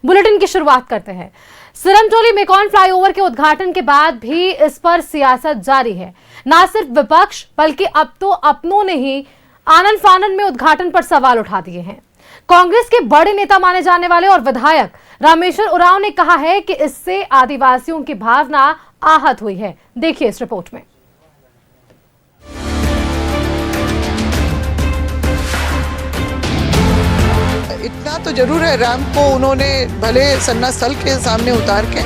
Bulletin की शुरुआत करते हैं। सिरमटोली मेकॉन फ्लाईओवर के उद्घाटन के बाद भी इस पर सियासत जारी है। न सिर्फ विपक्ष बल्कि अब तो अपनों ने ही आनन फानन में उद्घाटन पर सवाल उठा दिए हैं। कांग्रेस के बड़े नेता माने जाने वाले और विधायक रामेश्वर उरांव ने कहा है कि इससे आदिवासियों की भावना आहत हुई है। देखिए इस रिपोर्ट में। इतना तो जरूर है, राम को उन्होंने भले सन्ना स्थल के सामने उतार के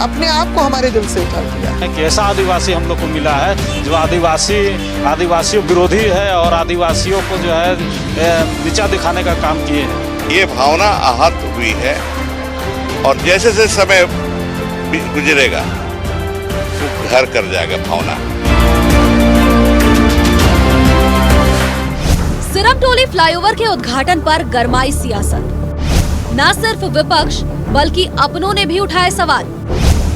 अपने आप को हमारे दिल से उतार दिया। एक ऐसा आदिवासी हम लोग को मिला है जो आदिवासियों विरोधी है और आदिवासियों को जो है नीचा दिखाने का काम किए हैं। ये भावना आहत हुई है और जैसे जैसे समय गुजरेगा वो घर कर जाएगा भावना। सिरमटोली फ्लाईओवर के उद्घाटन पर गरमाई सियासत। न सिर्फ विपक्ष बल्कि अपनों ने भी उठाए सवाल।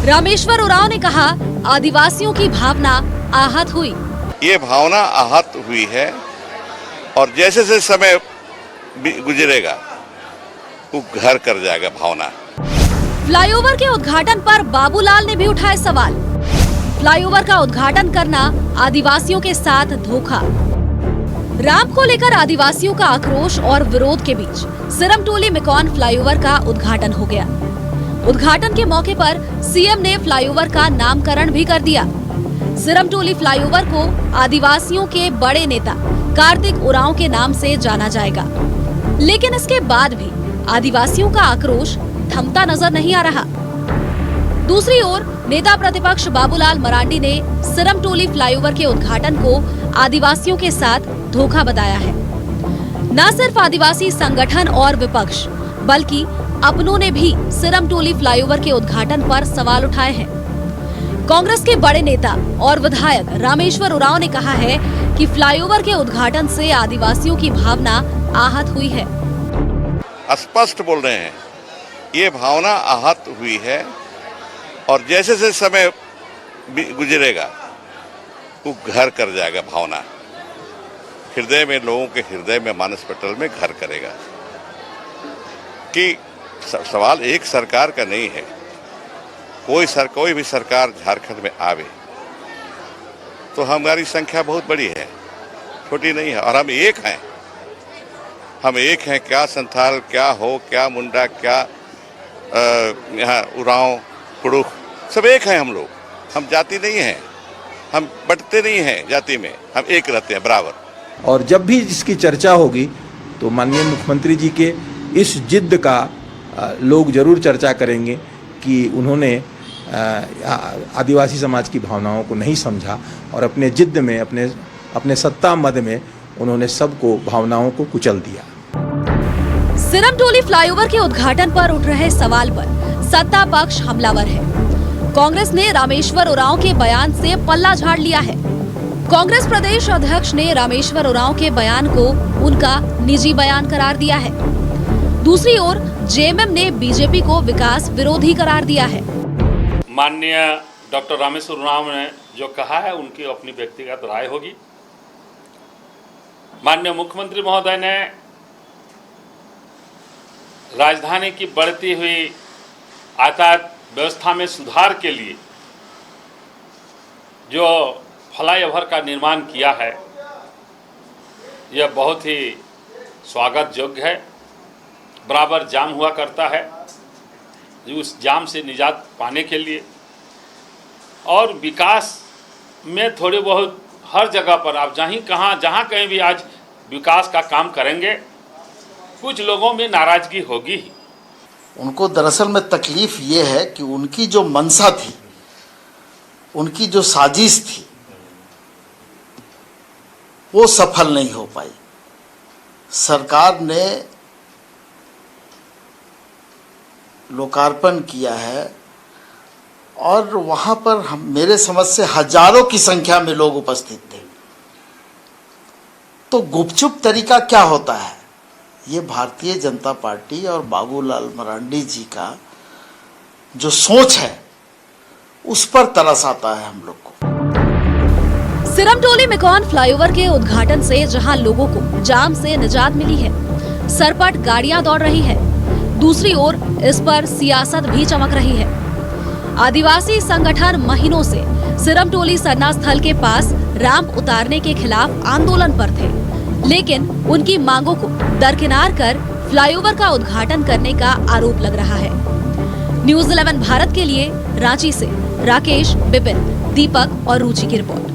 रामेश्वर उरांव ने कहा, आदिवासियों की भावना आहत हुई। ये भावना आहत हुई है और जैसे जैसे समय गुजरेगा वो घर कर जाएगा भावना। फ्लाईओवर के उद्घाटन पर बाबूलाल ने भी उठाए सवाल। फ्लाईओवर का उद्घाटन करना आदिवासियों के साथ धोखा। राम को लेकर आदिवासियों का आक्रोश और विरोध के बीच सिरमटोली मेकॉन फ्लाईओवर का उद्घाटन हो गया। उद्घाटन के मौके पर सीएम ने फ्लाईओवर का नामकरण भी कर दिया। सिरमटोली फ्लाईओवर को आदिवासियों के बड़े नेता कार्तिक उरांव के नाम से जाना जाएगा। लेकिन इसके बाद भी आदिवासियों का आक्रोश थमता नजर नहीं आ रहा। दूसरी ओर नेता प्रतिपक्ष बाबूलाल मरांडी ने सिरमटोली फ्लाईओवर के उद्घाटन को आदिवासियों के साथ धोखा बताया है। न सिर्फ आदिवासी संगठन और विपक्ष बल्कि अपनों ने भी सिरमटोली फ्लाईओवर के उद्घाटन पर सवाल उठाए हैं। कांग्रेस के बड़े नेता और विधायक रामेश्वर उरांव ने कहा है कि फ्लाईओवर के उद्घाटन से आदिवासियों की भावना आहत हुई है। स्पष्ट बोल रहे हैं, ये भावना आहत हुई है और जैसे जैसे समय गुजरेगा वो घर कर जाएगा भावना। हृदय में, लोगों के हृदय में, मानस पटल में घर करेगा। कि सवाल एक सरकार का नहीं है। कोई भी सरकार झारखंड में आवे तो हमारी संख्या बहुत बड़ी है, छोटी नहीं है। और हम एक हैं। क्या संथाल, क्या हो, क्या मुंडा, क्या यहाँ उरांव, कुड़ुख, सब एक हैं हम लोग। हम जाति नहीं हैं, हम बंटते नहीं हैं जाति में, हम एक रहते हैं बराबर। और जब भी इसकी चर्चा होगी तो माननीय मुख्यमंत्री जी के इस जिद्द का लोग जरूर चर्चा करेंगे कि उन्होंने आदिवासी समाज की भावनाओं को नहीं समझा और अपने जिद्द में, अपने सत्ता मद में उन्होंने सबको भावनाओं को कुचल दिया। सिरमटोली फ्लाईओवर के उद्घाटन पर उठ रहे सवाल पर सत्ता पक्ष हमलावर है। कांग्रेस ने रामेश्वर उरांव के बयान से पल्ला झाड़ लिया है। कांग्रेस प्रदेश अध्यक्ष ने रामेश्वर उरांव के बयान को उनका निजी बयान करार दिया है। दूसरी ओर जेएमएम ने बीजेपी को विकास विरोधी करार दिया है। माननीय डॉक्टर रामेश्वर उरांव ने जो कहा है उनकी अपनी व्यक्तिगत राय होगी। माननीय मुख्यमंत्री महोदय ने राजधानी की बढ़ती हुई यातायात व्यवस्था में सुधार के लिए जो फ्लाईओवर का निर्माण किया है, यह बहुत ही स्वागत योग्य है। बराबर जाम हुआ करता है, उस जाम से निजात पाने के लिए और विकास में थोड़े बहुत हर जगह पर आप जहाँ कहीं भी आज विकास का काम करेंगे, कुछ लोगों में नाराजगी होगी ही। उनको दरअसल में तकलीफ ये है कि उनकी जो मंशा थी, उनकी जो साजिश थी, वो सफल नहीं हो पाई। सरकार ने लोकार्पण किया है और वहाँ पर मेरे समझ से हजारों की संख्या में लोग उपस्थित थे। तो गुपचुप तरीका क्या होता है, ये भारतीय जनता पार्टी और बाबूलाल मरांडी जी का जो सोच है उस पर तरस आता है हम लोग को। सिरमटोली मेकॉन फ्लाईओवर के उद्घाटन से जहां लोगों को जाम से निजात मिली है, सरपट गाड़ियां दौड़ रही है, दूसरी ओर इस पर सियासत भी चमक रही है। आदिवासी संगठन महीनों से सिरमटोली सरना स्थल के पास रैंप उतारने के खिलाफ आंदोलन पर थे, लेकिन उनकी मांगों को दरकिनार कर फ्लाईओवर का उद्घाटन करने का आरोप लग रहा है। न्यूज़ 11 भारत के लिए रांची से राकेश, बिपिन, दीपक और रुचि की रिपोर्ट।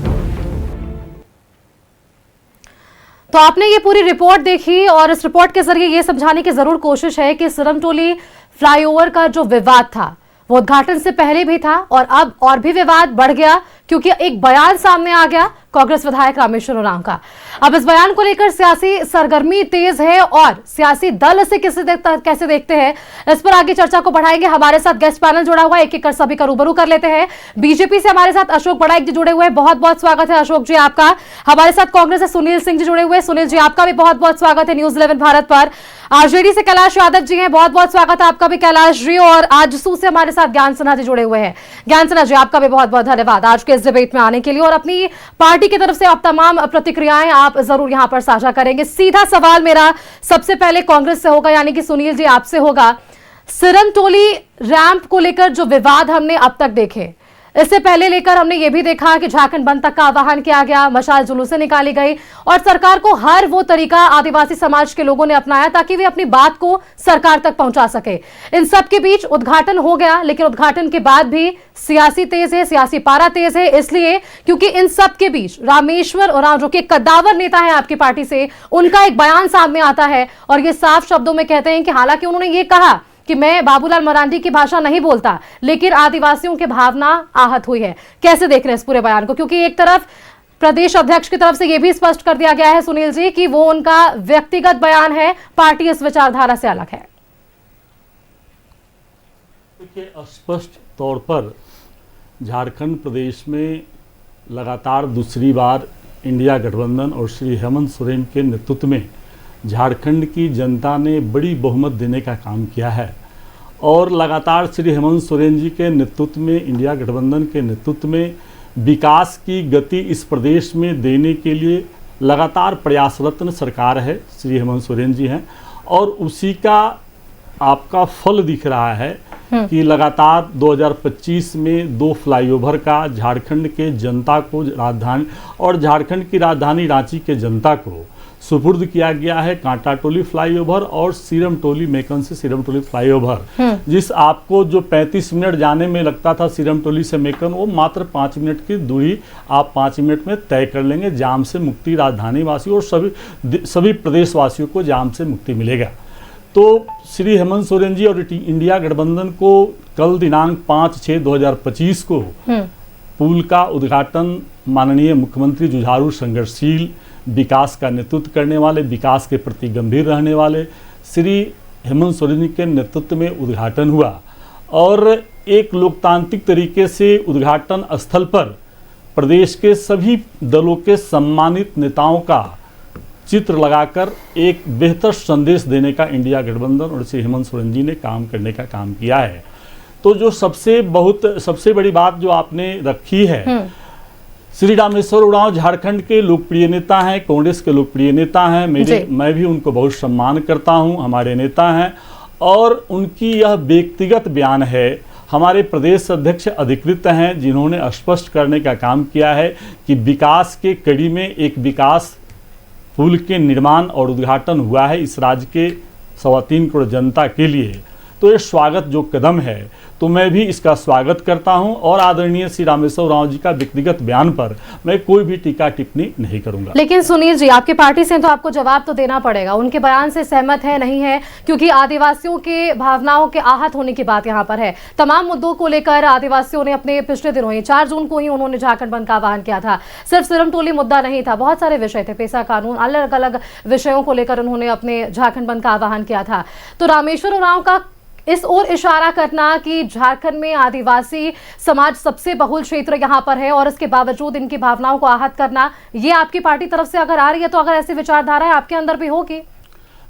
तो आपने ये पूरी रिपोर्ट देखी और इस रिपोर्ट के जरिए ये समझाने की जरूर कोशिश है कि सिरमटोली फ्लाईओवर का जो विवाद था वो उद्घाटन से पहले भी था और अब और भी विवाद बढ़ गया क्योंकि एक बयान सामने आ गया कांग्रेस विधायक रामेश्वर उरांव का। अब इस बयान को लेकर सियासी सरगर्मी तेज है और सियासी दल इसे कैसे देखते हैं, इस पर आगे चर्चा को बढ़ाएंगे। हमारे साथ गेस्ट पैनल जुड़ा हुआ है, एक एक कर सभी का रूबरू कर लेते हैं। बीजेपी से हमारे साथ अशोक बड़ाइक जी जुड़े हुए हैं, बहुत बहुत स्वागत है अशोक जी आपका। हमारे साथ कांग्रेस से सुनील सिंह जी जुड़े हुए हैं, सुनील जी आपका भी बहुत बहुत स्वागत है न्यूज़ 11 भारत पर। आरजेडी से कैलाश यादव जी हैं, बहुत बहुत स्वागत है आपका भी कैलाश जी। और आजसू से हमारे साथ ज्ञान सिन्हा जी जुड़े हुए हैं। ज्ञान सिन्हा जी आपका भी बहुत बहुत धन्यवाद आज के इस डिबेट में आने के लिए और अपनी पार्टी की तरफ से आप तमाम प्रतिक्रियाएं आप जरूर यहां पर साझा करेंगे। सीधा सवाल मेरा सबसे पहले कांग्रेस से होगा, यानी कि सुनील जी आपसे होगा। सिरमटोली रैंप को लेकर जो विवाद हमने अब तक देखे, इससे पहले लेकर हमने ये भी देखा कि झारखंड बंद तक का आह्वान किया गया, मशाल जुलूसें निकाली गई और सरकार को हर वो तरीका आदिवासी समाज के लोगों ने अपनाया ताकि वे अपनी बात को सरकार तक पहुंचा सके। इन सब के बीच उद्घाटन हो गया, लेकिन उद्घाटन के बाद भी सियासी तेज है, सियासी पारा तेज है, इसलिए क्योंकि इन सब के बीच रामेश्वर उरांव जो कि कद्दावर नेता है आपकी पार्टी से, उनका एक बयान सामने आता है और ये साफ शब्दों में कहते हैं कि हालांकि उन्होंने ये कहा कि मैं बाबूलाल मरांडी की भाषा नहीं बोलता, लेकिन आदिवासियों की भावना आहत हुई है। कैसे देख रहे हैं इस पूरे बयान को, क्योंकि एक तरफ प्रदेश अध्यक्ष की तरफ से यह भी स्पष्ट कर दिया गया है सुनील जी कि वो उनका व्यक्तिगत बयान है, पार्टी इस विचारधारा से अलग है। देखिए, स्पष्ट तौर पर झारखंड प्रदेश में लगातार दूसरी बार इंडिया गठबंधन और श्री हेमंत सोरेन के नेतृत्व में झारखंड की जनता ने बड़ी बहुमत देने का काम किया है और लगातार श्री हेमंत सोरेन जी के नेतृत्व में, इंडिया गठबंधन के नेतृत्व में विकास की गति इस प्रदेश में देने के लिए लगातार प्रयासरत सरकार है, श्री हेमंत सोरेन जी हैं और उसी का आपका फल दिख रहा है कि लगातार 2025 में 2 फ्लाईओवर का झारखंड के जनता को राजधानी और झारखंड की राजधानी रांची के जनता को सुपुर्द किया गया है। कांटाटोली फ्लाईओवर और सिरमटोली मेकन से सिरमटोली फ्लाईओवर, जिस आपको जो 35 मिनट जाने में लगता था सिरमटोली से मेकन, वो मात्र 5 मिनट की दूरी आप 5 मिनट में तय कर लेंगे। जाम से मुक्ति राजधानी वासियों और सभी प्रदेशवासियों को जाम से मुक्ति मिलेगा। तो श्री हेमंत सोरेन जी और इंडिया गठबंधन को कल दिनांक 5/6/2025 को पुल का उद्घाटन माननीय मुख्यमंत्री जुझारू संघर्षशील विकास का नेतृत्व करने वाले, विकास के प्रति गंभीर रहने वाले श्री हेमंत सोरेन जी के नेतृत्व में उद्घाटन हुआ और एक लोकतांत्रिक तरीके से उद्घाटन स्थल पर प्रदेश के सभी दलों के सम्मानित नेताओं का चित्र लगाकर एक बेहतर संदेश देने का इंडिया गठबंधन और श्री हेमंत सोरेन जी ने काम करने का काम किया है। तो जो सबसे बड़ी बात जो आपने रखी है, श्री रामेश्वर उरांव झारखंड के लोकप्रिय नेता हैं, कांग्रेस के लोकप्रिय नेता हैं, मैं भी उनको बहुत सम्मान करता हूं, हमारे नेता हैं और उनकी यह व्यक्तिगत बयान है। हमारे प्रदेश अध्यक्ष अधिकृत हैं जिन्होंने स्पष्ट करने का काम किया है कि विकास के कड़ी में एक विकास पुल के निर्माण और उद्घाटन हुआ है इस राज्य के 3.25 करोड़ जनता के लिए। तो ये स्वागत जो कदम है, तो मैं भी इसका स्वागत करता हूं और आदरणीय श्री रामेश्वर उरांव जी का व्यक्तिगत बयान पर मैं कोई भी टीका टिप्पणी नहीं करूंगा। लेकिन सुनील जी, आपकी पार्टी से तो आपको जवाब तो देना पड़ेगा, उनके बयान से सहमत है नहीं है, क्योंकि आदिवासियों के भावनाओं के आहत होने की बात यहाँ पर है। तमाम मुद्दों को लेकर आदिवासियों ने अपने पिछले दिनों ही 4 जून को ही उन्होंने झारखंड बंद का आह्वान किया था। सिर्फ सिरमटोली मुद्दा नहीं था, बहुत सारे विषय थे, पेशा कानून, अलग अलग विषयों को लेकर उन्होंने अपने झारखंड बंद का आह्वान किया था। तो रामेश्वर उरांव का इस ओर इशारा करना कि झारखंड में आदिवासी समाज सबसे बहुल क्षेत्र यहाँ पर है और इसके बावजूद इनकी भावनाओं को आहत करना, ये आपकी पार्टी तरफ से अगर आ रही है तो अगर ऐसी विचारधारा है आपके अंदर भी होगी।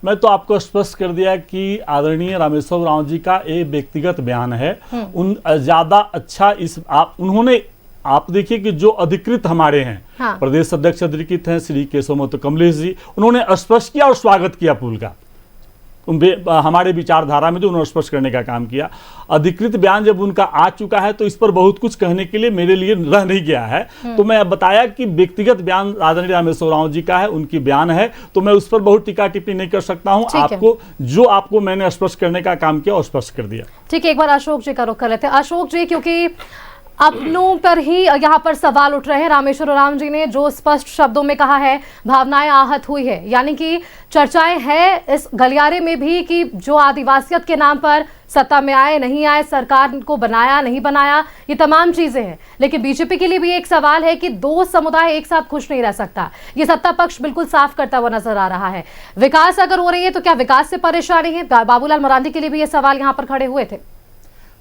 मैं तो आपको स्पष्ट कर दिया कि आदरणीय रामेश्वर उरांव जी का एक व्यक्तिगत बयान है, उन ज्यादा अच्छा इस उन्होंने आप देखिए कि जो अधिकृत हमारे हैं, हाँ। प्रदेश अध्यक्ष अधिकृत हैं श्री केशव महतो कमलेश जी, उन्होंने स्पष्ट किया और स्वागत किया पुल का। हमारे विचारधारा में जो उन्होंने स्पष्ट करने का काम किया। अधिकृत बयान जब उनका आ चुका है तो इस पर बहुत कुछ कहने के लिए मेरे लिए रह नहीं गया है। तो मैं बताया कि व्यक्तिगत बयान आदरणीय रामेश्वर उरांव जी का है, उनकी बयान है, तो मैं उस पर बहुत टीका टिप्पणी नहीं कर सकता हूं। आपको मैंने स्पष्ट करने का काम किया और स्पष्ट कर दिया। ठीक है, एक बार अशोक जी का रुख कर लेते हैं। अशोक जी, क्योंकि अपनों पर ही यहाँ पर सवाल उठ रहे हैं। रामेश्वर उरांव जी ने जो स्पष्ट शब्दों में कहा है, भावनाएं आहत हुई है, यानी कि चर्चाएं हैं इस गलियारे में भी कि जो आदिवासियत के नाम पर सत्ता में आए नहीं आए, सरकार को बनाया नहीं बनाया, ये तमाम चीजें हैं। लेकिन बीजेपी के लिए भी एक सवाल है कि दो समुदाय एक साथ खुश नहीं रह सकता। ये सत्ता पक्ष बिल्कुल साफ करता हुआ नजर आ रहा है। विकास अगर हो रही है तो क्या विकास से परेशानी है? बाबूलाल मरांडी के लिए भी ये सवाल यहाँ पर खड़े हुए थे।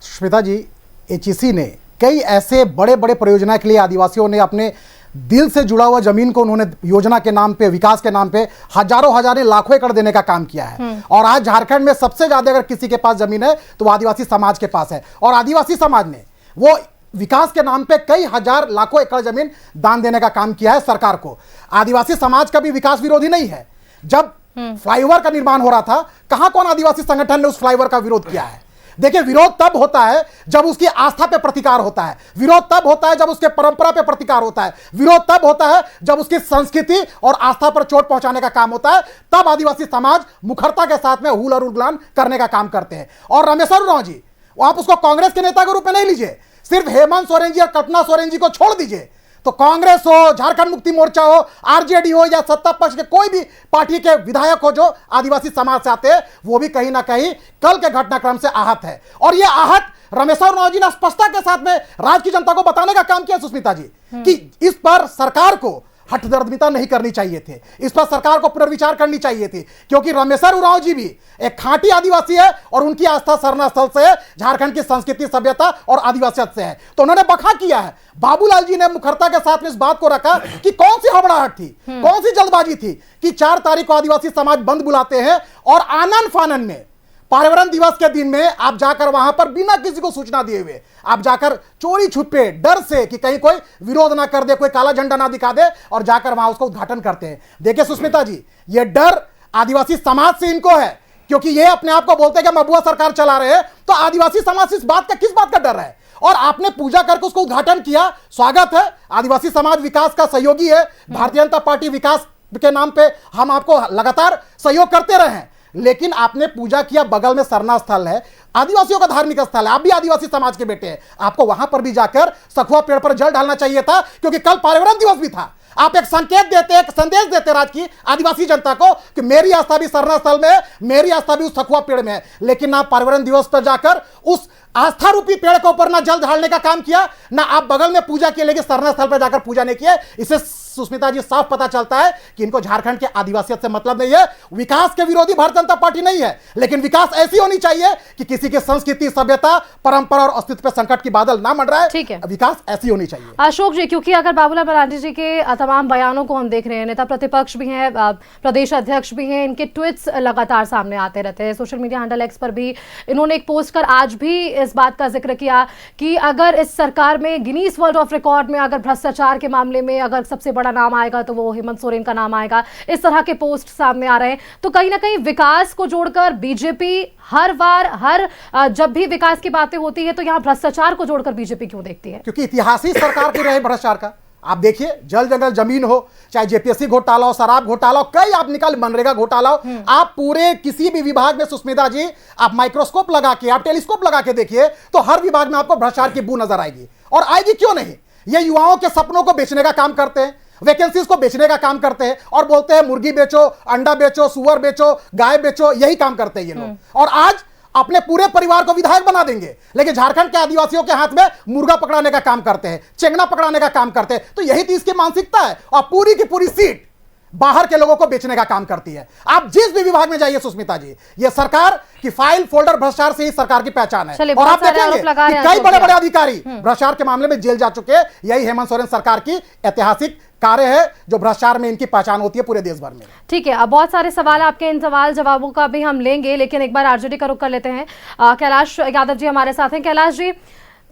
सुष्मिता जी, HEC ने कई ऐसे बड़े बड़े परियोजना के लिए आदिवासियों ने अपने दिल से जुड़ा हुआ जमीन को उन्होंने योजना के नाम पे, विकास के नाम पे हजारों लाखों एकड़ देने का काम किया है। और आज झारखंड में सबसे ज्यादा अगर किसी के पास जमीन है तो वो आदिवासी समाज के पास है। और आदिवासी समाज ने वो विकास के नाम पे कई हजार लाखों एकड़ जमीन दान देने का काम किया है सरकार को। आदिवासी समाज का भी विकास विरोधी नहीं है। जब फ्लाईओवर का निर्माण हो रहा था, कहां कौन आदिवासी संगठन ने उस फ्लाईओवर का विरोध किया है? देखिए, विरोध तब होता है जब उसकी आस्था पे प्रतिकार होता है, विरोध तब होता है जब उसके परंपरा पे प्रतिकार होता है, विरोध तब होता है जब उसकी संस्कृति और आस्था पर चोट पहुंचाने का काम होता है। तब आदिवासी समाज मुखरता के साथ में हुल और उलगलान करने का काम करते हैं। और रामेश्वर उरांव जी, आप उसको कांग्रेस के नेता के रूप में नहीं लीजिए, सिर्फ हेमंत सोरेन जी और कल्पना सोरेन जी को छोड़ दीजिए तो कांग्रेस हो, झारखंड मुक्ति मोर्चा हो, आरजेडी हो या सत्ता पक्ष के कोई भी पार्टी के विधायक हो जो आदिवासी समाज से आते हैं, वो भी कहीं ना कहीं कल के घटनाक्रम से आहत है। और ये आहत रामेश्वर उरांव जी ने स्पष्टता के साथ में राज्य की जनता को बताने का काम किया सुष्मिता जी, कि इस पर सरकार को हठदर्मिता नहीं करनी चाहिए थे, इस पर सरकार को पुनर्विचार करनी चाहिए थी। क्योंकि रामेश्वर उरांव जी भी एक खांटी आदिवासी है और उनकी आस्था सरना स्थल से है, झारखंड की संस्कृति, सभ्यता और आदिवासियत से है। तो उन्होंने बखा किया है। बाबूलाल जी ने मुखरता के साथ में इस बात को रखा कि कौन सी हड़बड़ाहट थी, कौन सी जल्दबाजी थी कि 4 तारीख को आदिवासी समाज बंद बुलाते हैं और आनन फानन में पर्यावरण दिवस के दिन में आप जाकर वहां पर बिना किसी को सूचना दिए हुए आप जाकर चोरी छुपे डर से कि कहीं कोई विरोध ना कर दे, कोई काला झंडा ना दिखा दे, और जाकर वहां उसका उद्घाटन करते हैं। देखिए सुष्मिता जी, ये डर आदिवासी समाज से इनको है, क्योंकि ये अपने आप को बोलते हैं कि मबुआ सरकार चला रहे हैं। तो आदिवासी समाज से किस बात का डर है? और आपने पूजा करके उसको उद्घाटन किया, स्वागत है। आदिवासी समाज विकास का सहयोगी है। भारतीय जनता पार्टी विकास के नाम पे हम आपको लगातार सहयोग करते रहे हैं, लेकिन आपने पूजा किया, बगल में सरना स्थल है, आदिवासियों का धार्मिक स्थल है, आप भी आदिवासी समाज के बेटे हैं, आपको वहां पर भी जाकर सखुआ पेड़ पर जल डालना चाहिए था, क्योंकि कल पर्यावरण दिवस भी था। आप एक संकेत देते, एक संदेश देते राज्य की आदिवासी जनता को कि मेरी आस्था भी सरना स्थल में है, मेरी आस्था भी उस सखुआ पेड़ में है। लेकिन आप पर्यावरण दिवस पर जाकर उस आस्था रूपी पेड़ के ऊपर ना जल ढालने का काम किया, ना आप बगल में पूजा किए, लेकिन सरना स्थल पर जाकर पूजा नहीं किए। इससे सुष्मिता जी साफ पता चलता है कि इनको झारखंड के आदिवासियत से मतलब नहीं है। विकास के विरोधी भारतीय जनता पार्टी नहीं है, लेकिन विकास ऐसी होनी चाहिए कि किसी की संस्कृति, सभ्यता, परंपरा और अस्तित्व पे संकट की बादल ना मंडराए। ठीक है, विकास ऐसी होनी चाहिए। अशोक जी, क्योंकि अगर बाबूलाल मरांडी जी के तमाम बयानों को हम देख रहे हैं, नेता प्रतिपक्ष भी हैं, प्रदेश अध्यक्ष भी हैं, इनके ट्वीट्स लगातार सामने आते रहते हैं। सोशल मीडिया हैंडल एक्स पर भी इन्होंने एक पोस्ट कर आज भी इस बात का जिक्र किया कि अगर इस सरकार में गिनीज वर्ल्ड ऑफ रिकॉर्ड में अगर भ्रष्टाचार के मामले में अगर सबसे बड़ा नाम आएगा तो वो हेमंत सोरेन का नाम आएगा। इस तरह के पोस्ट सामने आ रहे हैं। तो कहीं ना कहीं विकास को जोड़कर बीजेपी हर बार जब भी विकास की बातें होती है तो यहां भ्रष्टाचार को जोड़कर बीजेपी क्यों देखती है? क्योंकि इतिहास ही सरकार की रहे भ्रष्टाचार का। आप देखिए, जल जंगल जमीन हो, चाहे जेपीएससी घोटाला हो, शराब घोटाला हो, कई आप निकाल, मनरेगा घोटाला हो, आप पूरे किसी भी विभाग में सुष्मिता जी आप माइक्रोस्कोप लगा के, आप टेलीस्कोप लगा के देखिए तो हर विभाग में आपको भ्रष्टाचार की बू नजर आएगी। और आएगी क्यों नहीं? ये युवाओं के सपनों को बेचने का काम करते हैं, वैकेंसीज को बेचने का काम करते हैं और बोलते हैं मुर्गी बेचो, अंडा बेचो, सुअर बेचो, गाय बेचो, यही काम करते हैं ये लोग। और आज अपने पूरे परिवार को विधायक बना देंगे, लेकिन झारखंड के आदिवासियों के हाथ में मुर्गा पकड़ाने का काम करते हैं, चेंगना पकड़ाने का काम करते हैं। तो यही तो इसकी मानसिकता है और पूरी की पूरी सीट बाहर के लोगों को बेचने का काम करती है। आप जिस भी विभाग में जाइए सुष्मिता जी, ये सरकार की फाइल फोल्डर भ्रष्टाचार से ही सरकार की पहचान है। और आप देखेंगे कि कई बड़े बड़े अधिकारी भ्रष्टाचार के मामले में जेल जा चुके हैं। यही हेमंत सोरेन सरकार की ऐतिहासिक कार्य है जो भ्रष्टाचार में इनकी पहचान होती है पूरे देश भर में। ठीक है, अब बहुत सारे सवाल आपके इन सवाल जवाबों का भी हम लेंगे, लेकिन एक बार आरजेडी का रुख कर लेते हैं। कैलाश यादव जी हमारे साथ हैं। कैलाश जी,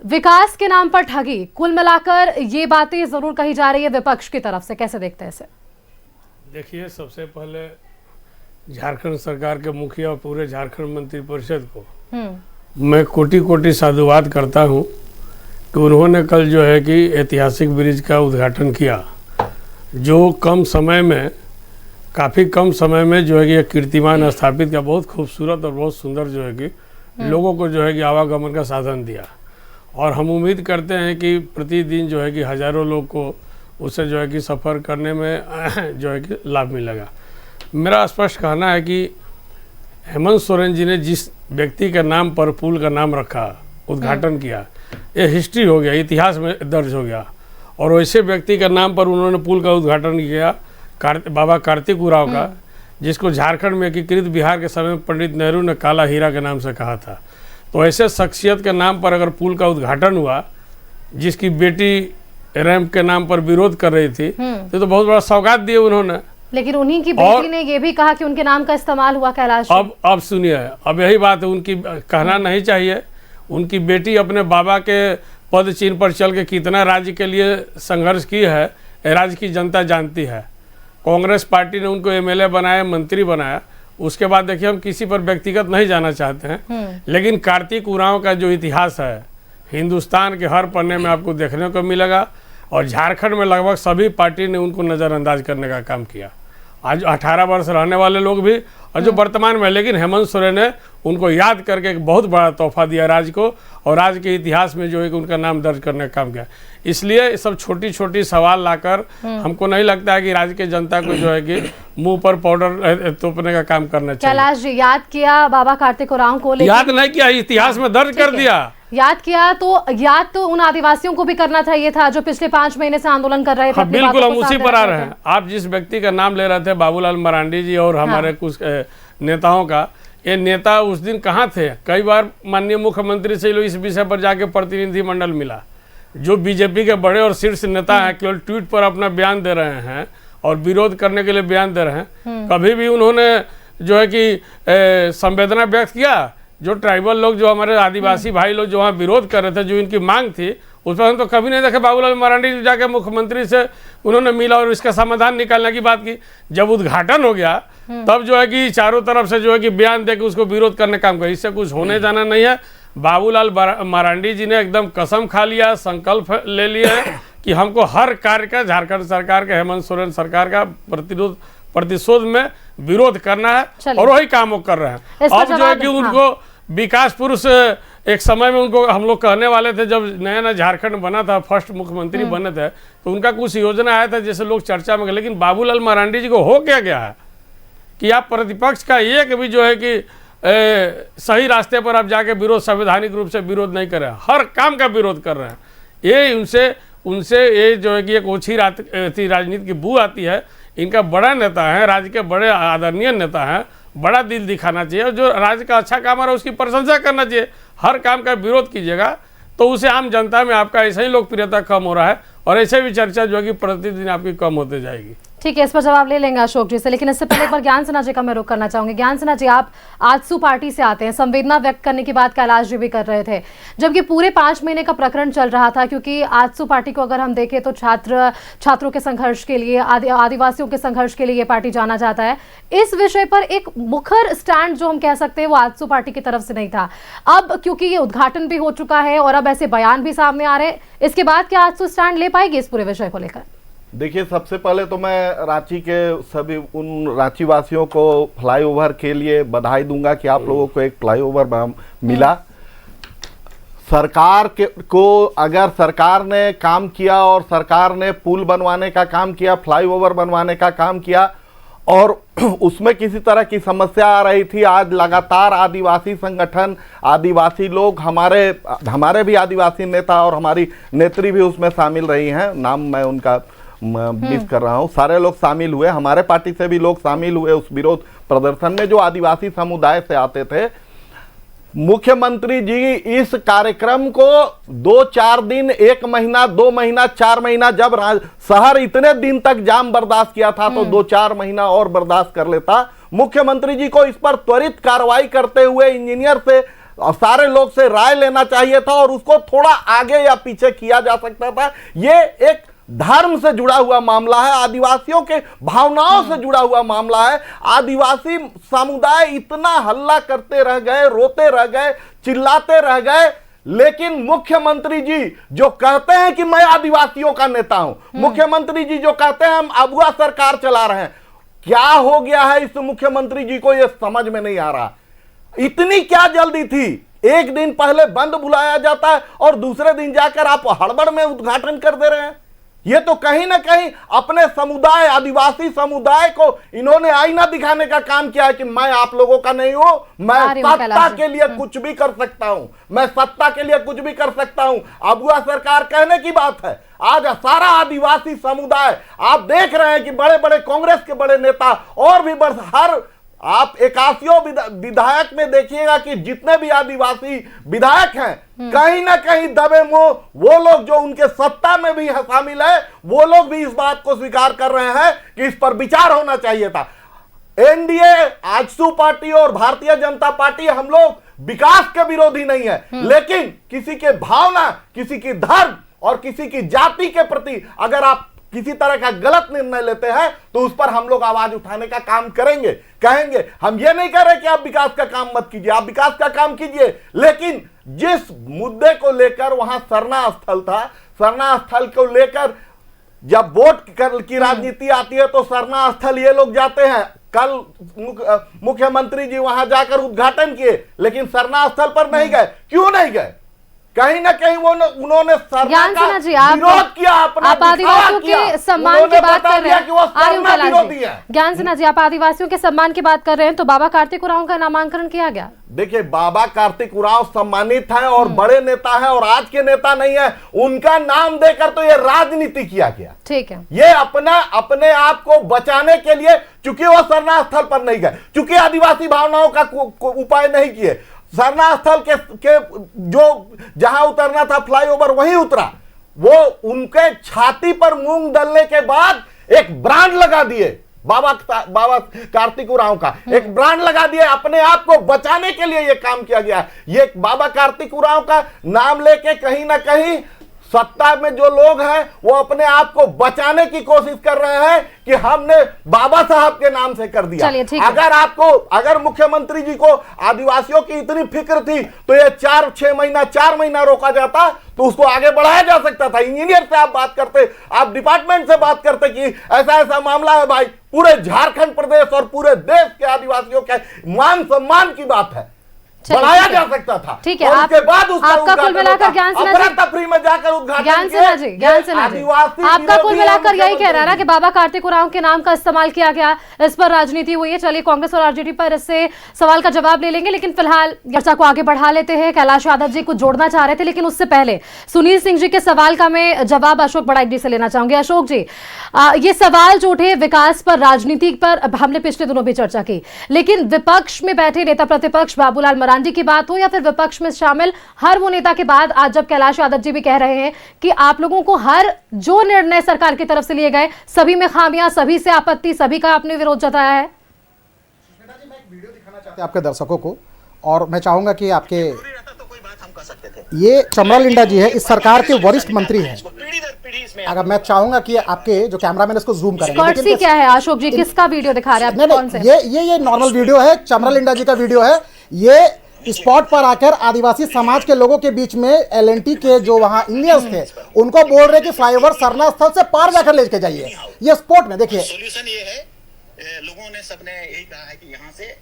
विकास के नाम पर ठगी, कुल मिलाकर ये बातें जरूर कही जा रही है विपक्ष की तरफ से, कैसे देखते हैं इसे? देखिए, सबसे पहले झारखंड सरकार के मुखिया और पूरे झारखंड मंत्रिपरिषद को मैं कोटि कोटि साधुवाद करता हूं कि उन्होंने कल जो है कि ऐतिहासिक ब्रिज का उद्घाटन किया, जो कम समय में, काफ़ी कम समय में जो है कि एक कीर्तिमान स्थापित किया। बहुत खूबसूरत और बहुत सुंदर जो है कि लोगों को जो है कि आवागमन का साधन दिया, और हम उम्मीद करते हैं कि प्रतिदिन जो है कि हज़ारों लोग को उससे जो है कि सफ़र करने में जो है कि लाभ मिलेगा। मेरा स्पष्ट कहना है कि हेमंत सोरेन जी ने जिस व्यक्ति के नाम पर पुल का नाम रखा, उद्घाटन किया, ये हिस्ट्री हो गया, इतिहास में दर्ज हो गया। और वैसे व्यक्ति के नाम पर उन्होंने पुल का उद्घाटन किया, बाबा कार्तिक उरांव का, जिसको झारखंड में एकीकृत बिहार के समय में पंडित नेहरू ने काला हीरा के नाम से कहा था। तो ऐसे शख्सियत के नाम पर अगर पुल का उद्घाटन हुआ, जिसकी बेटी रैंप के नाम पर विरोध कर रही थी, तो बहुत बड़ा सौगात दिए उन्होंने। लेकिन उन्हीं की बेटी ने ये भी कहा कि उनके नाम का इस्तेमाल हुआ कैलाश। अब सुनिए, अब यही बात है, उनकी कहना नहीं चाहिए। उनकी बेटी अपने बाबा के पद चिन्ह पर चल के कितना राज्य के लिए संघर्ष की है, राज्य की जनता जानती है। कांग्रेस पार्टी ने उनको एमएलए बनाया, मंत्री बनाया। उसके बाद देखिए, हम किसी पर व्यक्तिगत नहीं जाना चाहते हैं, लेकिन कार्तिक उरांव का जो इतिहास है हिंदुस्तान के हर पन्ने में आपको देखने को मिलेगा, और झारखंड में लगभग सभी पार्टी ने उनको नज़रअंदाज करने का काम किया। आज 18 वर्ष रहने वाले लोग भी, और जो वर्तमान में, लेकिन हेमंत सोरेन ने उनको याद करके एक बहुत बड़ा तोहफा दिया राज्य को, और राज्य के इतिहास में जो है कि उनका नाम दर्ज करने का काम किया। इसलिए सब छोटी छोटी सवाल लाकर हमको नहीं लगता है कि राज्य के जनता को जो है कि मुंह पर पाउडर तोपने का काम करना चाहिए। कैलाश जी, याद किया बाबा कार्तिक उरांव को, याद नहीं किया, इतिहास में दर्ज कर दिया। याद किया तो उन आदिवासियों को भी करना चाहिए था जो पिछले 5 महीने से आंदोलन कर रहे थे। बिल्कुल, हम उसी पर आ रहे हैं। आप जिस व्यक्ति का नाम ले रहे थे, बाबूलाल मरांडी जी और हमारे कुछ नेताओं का, ये नेता उस दिन कहाँ थे? कई बार माननीय मुख्यमंत्री से इस विषय पर जाके प्रतिनिधिमंडल मिला। जो बीजेपी के बड़े और शीर्ष नेता हैं, केवल ट्वीट पर अपना बयान दे रहे हैं और विरोध करने के लिए बयान दे रहे हैं। कभी भी उन्होंने जो है कि संवेदना व्यक्त किया? जो ट्राइबल लोग, जो हमारे आदिवासी भाई लोग जो वहाँ विरोध कर रहे थे, जो इनकी मांग थी, उस पर हम तो कभी नहीं देखे। बाबूलाल मरांडी जी जाके मुख्यमंत्री से उन्होंने मिला और इसका समाधान निकालने की बात की। जब उद्घाटन हो गया, तब जो है कि चारों तरफ से जो है कि बयान दे के उसको विरोध करने का काम किया। इससे कुछ होने जाना नहीं है। बाबूलाल मरांडी जी ने एकदम कसम खा लिया, संकल्प ले लिया है कि हमको हर कार्य का, झारखंड सरकार के, हेमंत सोरेन सरकार का प्रतिशोध में विरोध करना है, और वही काम वो कर रहे हैं। अब जो है कि उनको विकास पुरुष, एक समय में उनको हम लोग कहने वाले थे, जब नया नया झारखंड बना था, फर्स्ट मुख्यमंत्री बने थे, तो उनका कुछ योजना आया था जैसे लोग चर्चा में गए। लेकिन बाबूलाल मरांडी जी को हो क्या गया है कि आप प्रतिपक्ष का एक भी जो है कि सही रास्ते पर आप जाके विरोध, संवैधानिक रूप से विरोध नहीं कर रहे हैं, हर काम का विरोध कर रहे हैं। ये उनसे ये जो है कि एक ओछी राजनीति की बू आती है। इनका बड़ा नेता है, राज्य के बड़े आदरणीय नेता हैं, बड़ा दिल दिखाना चाहिए, और जो राज्य का अच्छा काम आ रहा है उसकी प्रशंसा करना चाहिए। हर काम का विरोध कीजिएगा तो उसे आम जनता में आपका ऐसे ही लोकप्रियता कम हो रहा है, और ऐसे भी चर्चा जो है कि प्रतिदिन आपकी कम होते जाएगी। ठीक है, इस पर जवाब ले लेंगे अशोक जी से, लेकिन इससे पहले एक बार ज्ञान सिन्हा जी का मैं रुख करना चाहूंगी। ज्ञान सिन्हा जी, आप आजसू पार्टी से आते हैं, संवेदना व्यक्त करने की बात कैलाश जी भी कर रहे थे, जबकि पूरे 5 महीने का प्रकरण चल रहा था। क्योंकि आजसू पार्टी को अगर हम देखें तो छात्रों के संघर्ष के लिए, आदिवासियों के संघर्ष के लिए ये पार्टी जाना जाता है। इस विषय पर एक मुखर स्टैंड जो हम कह सकते हैं वो आजसू पार्टी की तरफ से नहीं था। अब क्योंकि ये उद्घाटन भी हो चुका है और अब ऐसे बयान भी सामने आ रहे हैं, इसके बाद क्या आजसू स्टैंड ले पाएगी इस पूरे विषय को लेकर? देखिए, सबसे पहले तो मैं रांची के सभी उन रांची वासियों को फ्लाईओवर के लिए बधाई दूंगा कि आप लोगों को एक फ्लाईओवर मिला। सरकार को अगर सरकार ने काम किया और सरकार ने पुल बनवाने का काम किया, फ्लाईओवर बनवाने का काम किया, और उसमें किसी तरह की समस्या आ रही थी, आज लगातार आदिवासी संगठन, आदिवासी लोग, हमारे भी आदिवासी नेता और हमारी नेत्री भी उसमें शामिल रही हैं, नाम मैं उनका मिस कर रहा हूं, सारे लोग शामिल हुए, हमारे पार्टी से भी लोग शामिल हुए उस विरोध प्रदर्शन में जो आदिवासी समुदाय से आते थे। मुख्यमंत्री जी इस कार्यक्रम को 2-4 दिन, 1 महीना, 2 महीना, 4 महीना, जब शहर इतने दिन तक जाम बर्दाश्त किया था तो 2-4 महीना और बर्दाश्त कर लेता। मुख्यमंत्री जी को इस पर त्वरित कार्रवाई करते हुए इंजीनियर से और सारे लोग से राय लेना चाहिए था, और उसको थोड़ा आगे या पीछे किया जा सकता था। ये एक धर्म से जुड़ा हुआ मामला है, आदिवासियों के भावनाओं से जुड़ा हुआ मामला है। आदिवासी समुदाय इतना हल्ला करते रह गए, रोते रह गए, चिल्लाते रह गए, लेकिन मुख्यमंत्री जी जो कहते हैं कि मैं आदिवासियों का नेता हूं, मुख्यमंत्री जी जो कहते हैं हम अगुआ सरकार चला रहे हैं, क्या हो गया है इस मुख्यमंत्री जी को, यह समझ में नहीं आ रहा। इतनी क्या जल्दी थी, एक दिन पहले बंद बुलाया जाता है और दूसरे दिन जाकर आप हड़बड़ में उद्घाटन कर दे रहे हैं। ये तो कहीं ना कहीं अपने समुदाय, आदिवासी समुदाय को इन्होंने आईना दिखाने का काम किया है कि मैं आप लोगों का नहीं हूं, मैं सत्ता के लिए कुछ भी कर सकता हूं, मैं सत्ता के लिए कुछ भी कर सकता हूं। अगुआ सरकार कहने की बात है, आज सारा आदिवासी समुदाय आप देख रहे हैं कि बड़े बड़े कांग्रेस के बड़े नेता और भी हर आप 81 विधायक में देखिएगा कि जितने भी आदिवासी विधायक हैं कहीं ना कहीं दबे मुंह वो लोग जो उनके सत्ता में भी शामिल है, वो लोग भी इस बात को स्वीकार कर रहे हैं कि इस पर विचार होना चाहिए था। एनडीए, आजसू पार्टी और भारतीय जनता पार्टी, हम लोग विकास के विरोधी नहीं है, लेकिन किसी के भावना, किसी की धर्म और किसी की जाति के प्रति अगर आप किसी तरह का गलत निर्णय लेते हैं तो उस पर हम लोग आवाज उठाने का काम करेंगे, कहेंगे। हम ये नहीं कह रहे कि आप विकास का काम मत कीजिए, आप विकास का काम कीजिए, लेकिन जिस मुद्दे को लेकर वहां सरना स्थल था, सरना स्थल को लेकर जब वोट की राजनीति आती है तो सरना स्थल ये लोग जाते हैं। कल मुख्यमंत्री जी वहां जाकर उद्घाटन किए, लेकिन सरना स्थल पर नहीं गए। क्यों नहीं गए? कहीं ना कहीं उन्होंने सरना का विरोध किया, अपना आदिवासियों के सम्मान की बात कर रहे हैं। ज्ञान सिन्हा जी, आप आदिवासियों के सम्मान की बात कर रहे हैं, तो बाबा कार्तिक उरांव का नामांकन किया गया। देखिए, बाबा कार्तिक उरांव सम्मानित है और बड़े नेता है और आज के नेता नहीं है, उनका नाम देकर तो ये राजनीति किया गया। ठीक है, ये अपने आप को बचाने के लिए, चूंकि वो सरना स्थल पर नहीं गए, चूंकि आदिवासी भावनाओं का उपाय नहीं किए, सरना स्थल के जो जहां उतरना था फ्लाईओवर वहीं उतरा, वो उनके छाती पर मूंग दलने के बाद एक ब्रांड लगा दिए, बाबा कार्तिक उरांव का एक ब्रांड लगा दिया। अपने आप को बचाने के लिए यह काम किया गया। ये बाबा कार्तिक उरांव का नाम लेके कहीं ना कहीं सत्ता में जो लोग हैं वो अपने आप को बचाने की कोशिश कर रहे हैं कि हमने बाबा साहब के नाम से कर दिया। अगर मुख्यमंत्री जी को आदिवासियों की इतनी फिक्र थी तो ये 4 महीना रोका जाता तो उसको आगे बढ़ाया जा सकता था। इंजीनियर से आप बात करते, आप डिपार्टमेंट से बात करते कि ऐसा मामला है। भाई, पूरे झारखंड प्रदेश और पूरे देश के आदिवासियों के मान सम्मान की बात है, बढ़ाया जा सकता था। ठीक है, उसके बाद आपका कुल मिलाकर ज्ञान सिन्हा जी, आपका कुल मिलाकर यही कह रहा है ना कि बाबा कार्तिक उरांव के नाम का इस्तेमाल किया गया, इस पर राजनीति हुई है। चलिए, कांग्रेस और आरजेडी पर इससे सवाल का जवाब ले लेंगे, लेकिन फिलहाल चर्चा को आगे बढ़ा लेते हैं। कैलाश यादव जी कुछ जोड़ना चाह रहे थे, लेकिन उससे पहले सुनील सिंह जी के सवाल का मैं जवाब अशोक बड़ाइक जी से लेना चाहूंगी। अशोक जी, ये सवाल जो उठे विकास पर, राजनीति पर, हमने पिछले दिनों भी चर्चा की, लेकिन विपक्ष में बैठे नेता प्रतिपक्ष बाबूलाल मरांडी की बात हो या फिर विपक्ष में शामिल हर वो नेता के बाद आज जब कैलाश यादव जी भी कह रहे हैं कि आप लोगों को हर जो निर्णय सरकार की तरफ से लिए गए सभी में खामियां, सभी से आपत्ति, सभी का आपने विरोध जताया है। मैं एक वीडियो दिखाना चाहते हैं आपके दर्शकों को, और मैं चाहूंगा कि आपके ये चमरा लिंडा जी है, इस सरकार के वरिष्ठ मंत्री हैं। अगर मैं चाहूंगा कि आपके जो कैमरामैन इसको जूम करेंगे, लेकिन क्या है अशोक जी, किसका वीडियो दिखा रहे हैं? कौन से? ये नॉर्मल वीडियो है, चमरा लिंडा जी का वीडियो है। ये स्पॉट पर आकर आदिवासी समाज के लोगों के बीच में एलएनटी के जो वहां इंजीनियर्स थे उनको बोल रहे कि फ्लाईओवर सरना स्थल से पार जाकर लेके जाइए। ये स्पॉट में देखिए, सॉल्यूशन ये है, लोगों ने सबने यही कहा है कि यहाँ से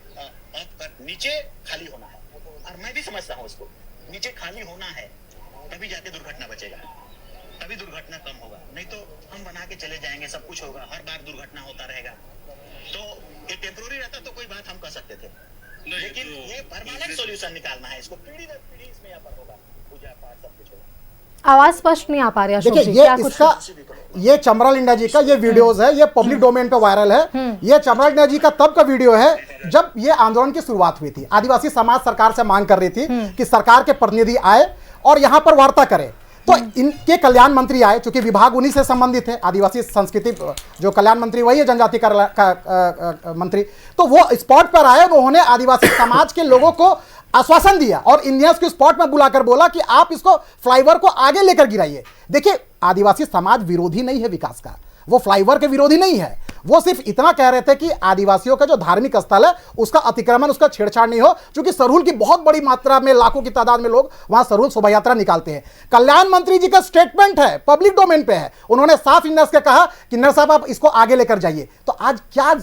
नीचे खाली होना है, और मैं भी समझता हूँ इसको, नीचे खाली होना है तभी जाके दुर्घटना बचेगा, तभी दुर्घटना कम होगा। नहीं तो हम बना के चले जाएंगे, सब कुछ होगा, हर बार दुर्घटना होता रहेगा। तो ये टेम्पोररी रहता तो कोई बात हम कर सकते थे, लेकिन ये परमानेंट सॉल्यूशन निकालना है। इसको पीढ़ी दर पीढ़ी इसमें यहाँ पर होगा, पूजा पाठ सब कुछ होगा। आवाज स्पष्ट नहीं आ पा रही अशोक जी, ये इसका ये चमरा लिंडा जी का ये वीडियोस है, ये पब्लिक डोमेन पे वायरल है। ये चमरा लिंडा जी का तब का वीडियो है जब ये आंदोलन की शुरुआत हुई थी। आदिवासी समाज सरकार से मांग कर रही थी कि सरकार के प्रतिनिधि आए और यहाँ पर वार्ता करें, तो इनके कल्याण मंत्री आए, चूंकि विभाग उन्हीं से संबंधित है, आदिवासी संस्कृति जो कल्याण मंत्री वही है, जनजाति का मंत्री, तो वो स्पॉट पर आए। उन्होंने आदिवासी समाज के लोगों को आश्वासन दिया और इंजीनियर्स को स्पॉट में बुलाकर बोला कि आप इसको फ्लाईओवर को आगे लेकर गिराइए। देखिए, आदिवासी समाज विरोधी नहीं है विकास का, वो फ्लाईओवर के विरोधी नहीं है। वो सिर्फ इतना कह रहे थे कि आदिवासियों का जो धार्मिक स्थल है उसका अतिक्रमण, उसका छेड़छाड़ नहीं हो, क्योंकि सरहुल की बहुत बड़ी मात्रा में, लाखों की तादाद में लोग वहां सरहुल शोभा यात्रा निकालते हैं। कल्याण मंत्री जी का स्टेटमेंट है, पब्लिक डोमेन पे है, उन्होंने साफ इंडस के कहा कि नर साहब आप इसको आगे लेकर जाइए। तो आज क्या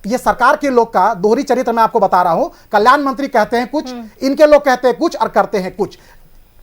ये सरकार के लोग का दोहरी चरित्र मैं आपको बता रहा हूं, कल्याण मंत्री कहते हैं कुछ, इनके लोग कहते हैं कुछ और करते हैं कुछ।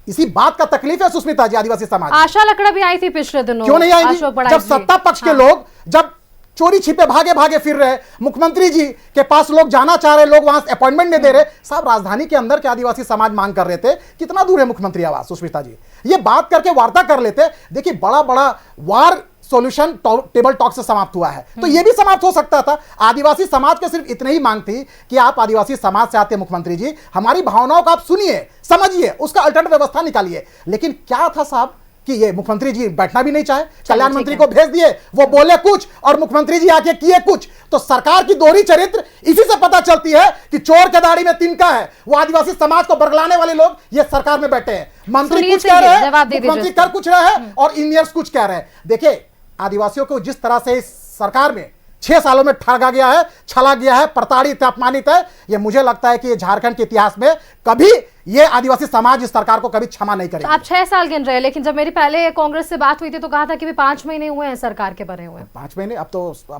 इसी बात का तकलीफ है सुष्मिता जी आदिवासी समाज। आशा लकड़ा भी आई थी पिछले दिनों, क्यों नहीं आई? जब सत्ता पक्ष के लोग जब चोरी छिपे भागे भागे फिर रहे, मुख्यमंत्री जी के पास लोग जाना चाह रहे, लोग वहां अपॉइंटमेंट नहीं दे रहे। साहब राजधानी के अंदर के आदिवासी समाज मांग कर रहे थे, कितना दूर है मुख्यमंत्री आवास? सुष्मिता जी ये बात करके वार्ता कर लेते। देखिए बड़ा बड़ा वार सॉल्यूशन टेबल टॉक से समाप्त हुआ है, तो यह भी समाप्त हो सकता था। आदिवासी समाज के सिर्फ इतनी ही मांग थी कि आप आदिवासी समाज से आते मुख्यमंत्री जी, हमारी भावनाओं को आप सुनिए, समझिए, उसका अल्टरनेटिव व्यवस्था निकालिए। लेकिन क्या था साहब कि ये मुख्यमंत्री जी बैठना भी नहीं चाहे, कल्याण मंत्री को भेज दिए, वो बोले कुछ और मुख्यमंत्री जी आके किए कुछ। तो सरकार की दोहरी चरित्र इसी से पता चलती है कि चोर के दाढ़ी में तिनका है। वो आदिवासी समाज को बरगलाने वाले लोग ये सरकार में बैठे हैं, मंत्री कुछ कह रहे हैं, मुख्यमंत्री कर कुछ रहे हैं और इंजीनियर्स कुछ कह रहे हैं। देखिए आदिवासियों को जिस तरह से इस सरकार में 6 सालों में ठगा गया है, छला गया है, प्रताड़ित है, अपमानित है, ये मुझे लगता है कि ये झारखंड के इतिहास में कभी ये आदिवासी समाज इस सरकार को कभी क्षमा नहीं करेगा। आप 6 साल गिन रहे हैं, लेकिन जब मेरी पहले कांग्रेस से बात हुई थी तो कहा था कि भी 5 महीने हुए हैं सरकार के बने हुए। 5 महीने? अब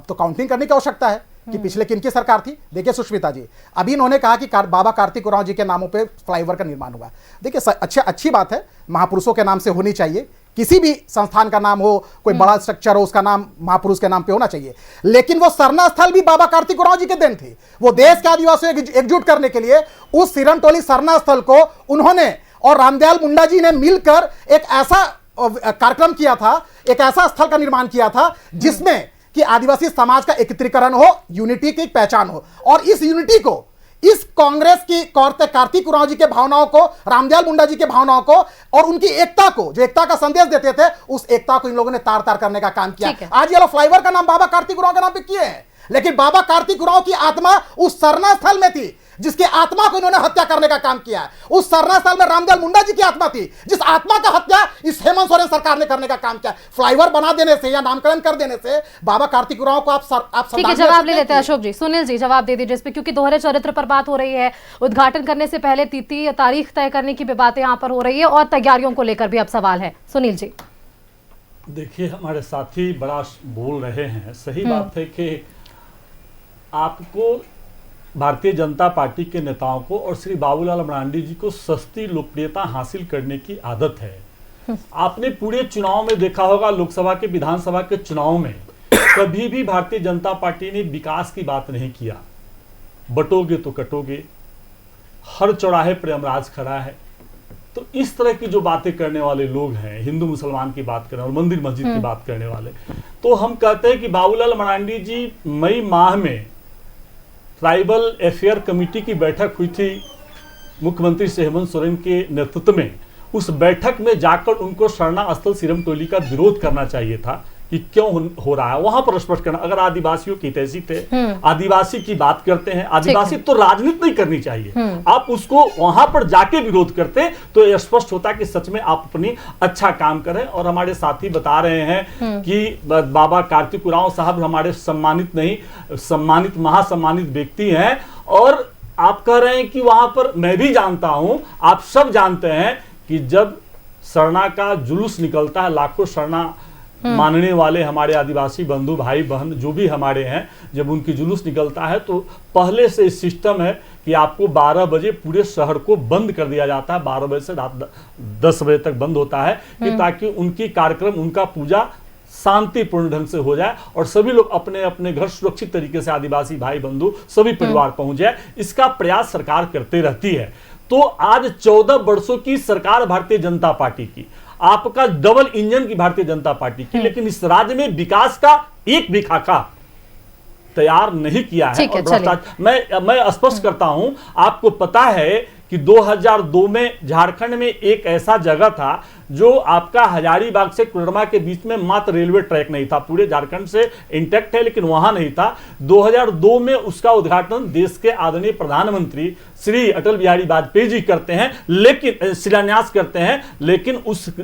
तो काउंटिंग करने की आवश्यकता है कि पिछले किनकी सरकार थी। देखिए सुष्मिता जी, अभी इन्होंने कहा कि बाबा कार्तिक उरांव जी के नामों पे फ्लाईओवर का निर्माण हुआ। देखिए अच्छी बात है, महापुरुषों के नाम से होनी चाहिए, किसी भी संस्थान का नाम हो, कोई बड़ा स्ट्रक्चर हो, उसका नाम महापुरुष के नाम पे होना चाहिए। लेकिन वो सरना स्थल भी बाबा कार्तिक उरांव जी के देन थी। वो देश के आदिवासियों को एकजुट करने के लिए उस सिरमटोली सरना स्थल को उन्होंने और रामदयाल मुंडा जी ने मिलकर एक ऐसा कार्यक्रम किया था, एक ऐसा स्थल का निर्माण किया था जिसमें कि आदिवासी समाज का एकत्रीकरण हो, यूनिटी की पहचान हो। और इस यूनिटी को, इस कांग्रेस की कार्तिक उरांव जी के भावनाओं को, रामदयाल मुंडा जी के भावनाओं को और उनकी एकता को, जो एकता का संदेश देते थे, उस एकता को इन लोगों ने तार तार करने का काम किया। आज ये लोग फ्लाईओवर का नाम बाबा कार्तिक उरांव के नाम पे किए हैं, लेकिन बाबा कार्तिक उरांव की आत्मा उस सरना स्थल में थी जिसकी आत्मा को इन्होंने हत्या करने का काम किया है। उस सरना स्थल में रामदयाल मुंडा जी की आत्मा थी, जिस आत्मा का हत्या इस हेमंत सोरेन सरकार ने करने का काम किया। फ्लाईओवर बना देने से या नामकरण कर देने से बाबा कार्तिक उरांव को आप ठीक है, जवाब ले लेते हैं अशोक जी। सुनील जी जवाब दे दीजिए इस पे, क्योंकि दोहरे चरित्र पर बात हो रही है, उद्घाटन करने से पहले तिथि या तारीख तय करने की भी बातें यहाँ पर हो रही है और तैयारियों को लेकर भी अब सवाल है। सुनील जी देखिए, हमारे साथी बड़ा बोल रहे हैं, सही बात है कि आपको भारतीय जनता पार्टी के नेताओं को और श्री बाबूलाल मरांडी जी को सस्ती लोकप्रियता हासिल करने की आदत है। आपने पूरे चुनाव में देखा होगा, लोकसभा के, विधानसभा के चुनाव में कभी भी भारतीय जनता पार्टी ने विकास की बात नहीं किया। बटोगे तो कटोगे, हर चौराहे पर यमराज खड़ा है। तो इस तरह की जो बातें करने वाले लोग हैं, हिंदू मुसलमान की बात करें और मंदिर मस्जिद की बात करने वाले, तो हम कहते हैं कि बाबूलाल मरांडी जी मई माह में ट्राइबल अफेयर कमेटी की बैठक हुई थी मुख्यमंत्री श्री हेमंत सोरेन के नेतृत्व में। उस बैठक में जाकर उनको शरणा स्थल सिरमटोली का विरोध करना चाहिए था कि क्यों हो रहा है, वहां पर स्पष्ट करना। अगर आदिवासियों की तहसील थे, आदिवासी की बात करते हैं, आदिवासी तो राजनीति नहीं करनी चाहिए, आप उसको वहां पर जाके विरोध करते तो यह स्पष्ट होता कि सच में आप अपनी अच्छा काम करें। और हमारे साथी बता रहे हैं कि बाबा कार्तिक उरांव साहब हमारे सम्मानित नहीं, सम्मानित, महासम्मानित व्यक्ति हैं। और आप कह रहे हैं कि वहां पर, मैं भी जानता हूं, आप सब जानते हैं कि जब शरणा का जुलूस निकलता है, लाखों शरणा मानने वाले हमारे आदिवासी बंधु भाई बहन जो भी हमारे हैं, जब उनकी जुलूस निकलता है तो पहले से सिस्टम है कि आपको 12 बजे पूरे शहर को बंद कर दिया जाता है। 12 बजे से रात 10 बजे तक बंद होता है कि ताकि उनकी कार्यक्रम, उनका पूजा शांतिपूर्ण ढंग से हो जाए और सभी लोग अपने अपने घर सुरक्षित तरीके से, आदिवासी भाई बंधु सभी परिवार पहुंच जाए। इसका प्रयास सरकार करते रहती है। तो आज 14 वर्षों की सरकार भारतीय जनता पार्टी की, आपका डबल इंजन की भारतीय जनता पार्टी की, लेकिन इस राज्य में विकास का एक भी खाका तैयार नहीं किया है। और मैं स्पष्ट करता हूं, आपको पता है कि कि 2002 में झारखंड में एक ऐसा जगह था जो आपका हजारीबाग से कोडरमा के बीच में मात्र रेलवे ट्रैक नहीं था, पूरे झारखंड से इंटैक्ट है लेकिन वहां नहीं था। 2002 में उसका उद्घाटन देश के आदरणीय प्रधानमंत्री श्री अटल बिहारी वाजपेयी जी करते हैं, लेकिन शिलान्यास करते हैं, लेकिन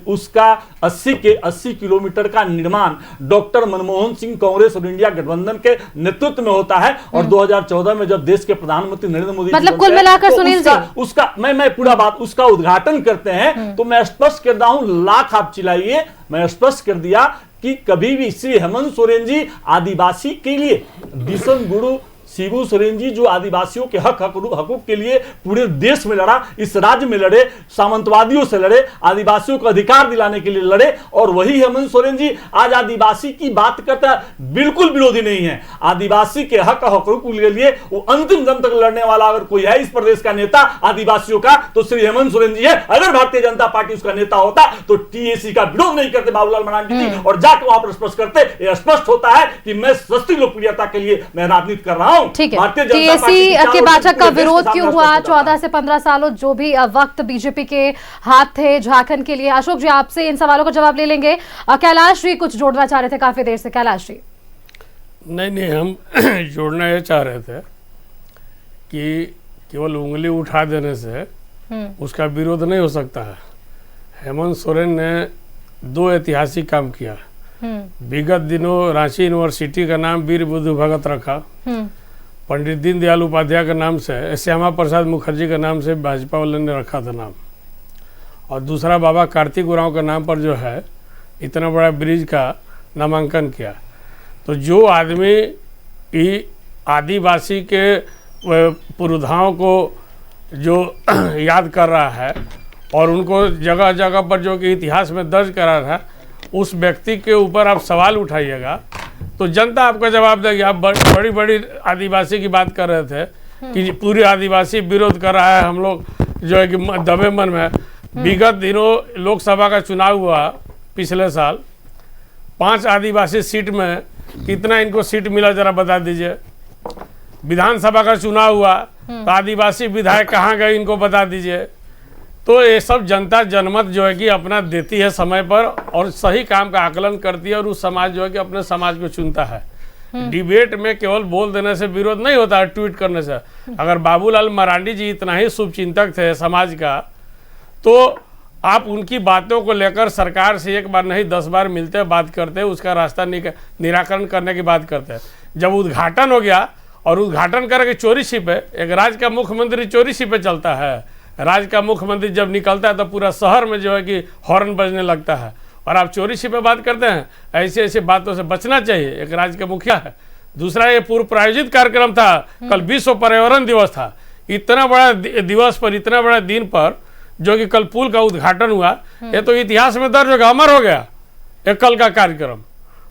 उसका 80 किलोमीटर का निर्माण डॉक्टर मनमोहन सिंह कांग्रेस और इंडिया गठबंधन के नेतृत्व में होता है। और 2014 में जब देश के प्रधानमंत्री नरेंद्र मोदी मतलब कुल मिलाकर सुनील जी उसका मैं पूरा बात उसका उद्घाटन करते हैं तो मैं स्पष्ट कर रहा हूं, लाख आप चिल्लाइए, मैं स्पष्ट कर दिया कि कभी भी श्री हेमंत सोरेन जी आदिवासी के लिए विष्णु गुरु शिबू सोरेन जी जो आदिवासियों के हकूक के लिए पूरे देश में लड़ा, इस राज्य में लड़े, सामंतवादियों से लड़े, आदिवासियों को अधिकार दिलाने के लिए लड़े, और वही हेमंत सोरेन जी आज आदिवासी की बात करता है, बिल्कुल विरोधी नहीं है। आदिवासी के हकूक के लिए वो अंतिम दम तक लड़ने वाला अगर कोई है इस प्रदेश का नेता आदिवासियों का तो श्री हेमंत सोरेन जी है। अगर भारतीय जनता पार्टी उसका नेता होता तो टीएसी का विरोध नहीं करते बाबूलाल मरांडी जी, और जाकर वहां पर स्पष्ट करते। यह स्पष्ट होता है कि मैं सस्ती लोकप्रियता के लिए मैं राजनीति कर रहा हूं। ठीक है, टीएसी के बैठक का विरोध क्यों हुआ? 14 से 15 सालों जो भी वक्त बीजेपी के हाथ थे झारखंड के लिए। अशोक जी आपसे इन सवालों का जवाब ले लेंगे। कैलाश जी कुछ जोड़ना चाह रहे थे काफी देर से। कैलाश जी नहीं, हम जोड़ना ये चाह रहे थे कि केवल उंगली उठा देने से उसका विरोध नहीं हो सकता है। हेमंत सोरेन ने 2 ऐतिहासिक काम किया। विगत दिनों रांची यूनिवर्सिटी का नाम वीर बुद्धू भगत रखा, पंडित दीनदयाल उपाध्याय के नाम से, श्यामा प्रसाद मुखर्जी के नाम से भाजपा वाले ने रखा था नाम, और दूसरा बाबा कार्तिक उरांव के नाम पर जो है इतना बड़ा ब्रिज का नामांकन किया। तो जो आदमी की आदिवासी के पुरुधाओं को जो याद कर रहा है और उनको जगह जगह पर जो कि इतिहास में दर्ज करा रहा है, उस व्यक्ति के ऊपर आप सवाल उठाइएगा तो जनता आपका जवाब देगी। आप बड़ी बड़ी आदिवासी की बात कर रहे थे कि पूरी आदिवासी विरोध कर रहा है, हम लोग जो है कि दबे मन में। विगत दिनों लोकसभा का चुनाव हुआ पिछले साल, 5 आदिवासी सीट में कितना इनको सीट मिला जरा बता दीजिए। विधानसभा का चुनाव हुआ तो आदिवासी विधायक कहाँ गए इनको बता दीजिए। तो ये सब जनता जनमत जो है कि अपना देती है समय पर और सही काम का आकलन करती है, और उस समाज जो है कि अपने समाज को चुनता है। डिबेट में केवल बोल देने से विरोध नहीं होता है, ट्वीट करने से। अगर बाबूलाल मरांडी जी इतना ही शुभचिंतक थे समाज का, तो आप उनकी बातों को लेकर सरकार से एक बार नहीं 10 बार मिलते, बात करते, उसका रास्ता निराकरण करने की बात करते हैं। जब उद्घाटन हो गया और उद्घाटन करके चोरी छिपे, एक राज्य का मुख्यमंत्री चोरी छिपे चलता है। राज्य का मुख्यमंत्री जब निकलता है तो पूरा शहर में जो है कि हॉर्न बजने लगता है, और आप चोरी छिपे बात करते हैं। ऐसी ऐसी बातों से बचना चाहिए, एक राज्य का मुखिया है। दूसरा, ये पूर्व प्रायोजित कार्यक्रम था, कल विश्व पर्यावरण दिवस था। इतना बड़ा दिवस पर, इतना बड़ा दिन पर जो कि कल पुल का उद्घाटन हुआ, ये तो इतिहास में दर्ज होगा, अमर हो गया एक कल का कार्यक्रम।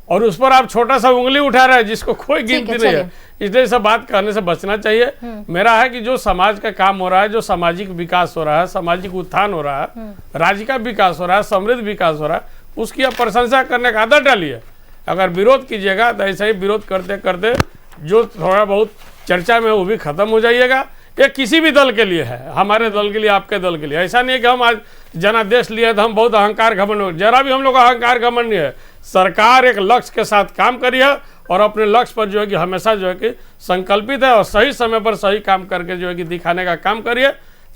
और उस पर आप छोटा सा उंगली उठा रहे हैं जिसको कोई गिनती नहीं है। इसलिए सब बात करने से बचना चाहिए। मेरा है कि जो समाज का काम हो रहा है, जो सामाजिक विकास हो रहा है, सामाजिक उत्थान हो रहा है, राज्य का विकास हो रहा है, समृद्ध विकास हो रहा है, उसकी आप प्रशंसा करने का आदत डालिए। अगर विरोध कीजिएगा तो ऐसे ही विरोध करते करते जो थोड़ा बहुत चर्चा में वो भी खत्म हो जाइएगा। ये किसी भी दल के लिए है, हमारे दल के लिए, आपके दल के लिए। ऐसा नहीं है कि हम आज जनादेश लिए तो हम बहुत अहंकार घमंड, जरा भी हम लोग अहंकार घमंड नहीं है। सरकार एक लक्ष्य के साथ काम करी है और अपने लक्ष्य पर जो है कि हमेशा जो है कि संकल्पित है, और सही समय पर सही काम करके जो है कि दिखाने का काम करिए।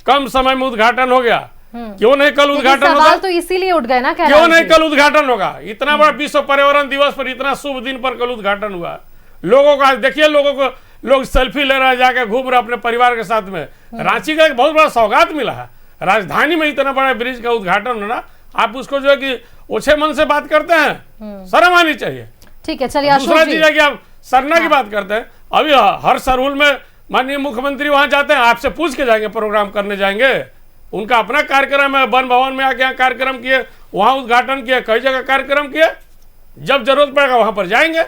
कम समय में उद्घाटन हो गया, क्यों नहीं कल उद्घाटन होगा? तो इसीलिए उठ गए ना, क्यों नहीं कल उद्घाटन होगा? इतना बड़ा विश्व पर्यावरण दिवस पर, इतना शुभ दिन पर कल उद्घाटन हुआ। लोगों का देखिए, लोग सेल्फी ले रहे हैं, जाकर घूम रहे अपने परिवार के साथ में। रांची का एक बहुत बड़ा सौगात मिला है, राजधानी में इतना बड़ा ब्रिज का उद्घाटन होना। आप उसको जो है कि ओछे मन से बात करते हैं, शर्म आनी चाहिए। ठीक है, चलिए। दूसरा चीज है कि आप सरना की बात करते हैं। अभी हर सरहुल में माननीय मुख्यमंत्री वहां जाते हैं, आपसे पूछ के जाएंगे, प्रोग्राम करने जाएंगे। उनका अपना कार्यक्रम है, वन भवन में आके यहाँ कार्यक्रम किए, वहां उद्घाटन किए, कई जगह कार्यक्रम किए। जब जरूरत पड़ेगा वहां पर जाएंगे।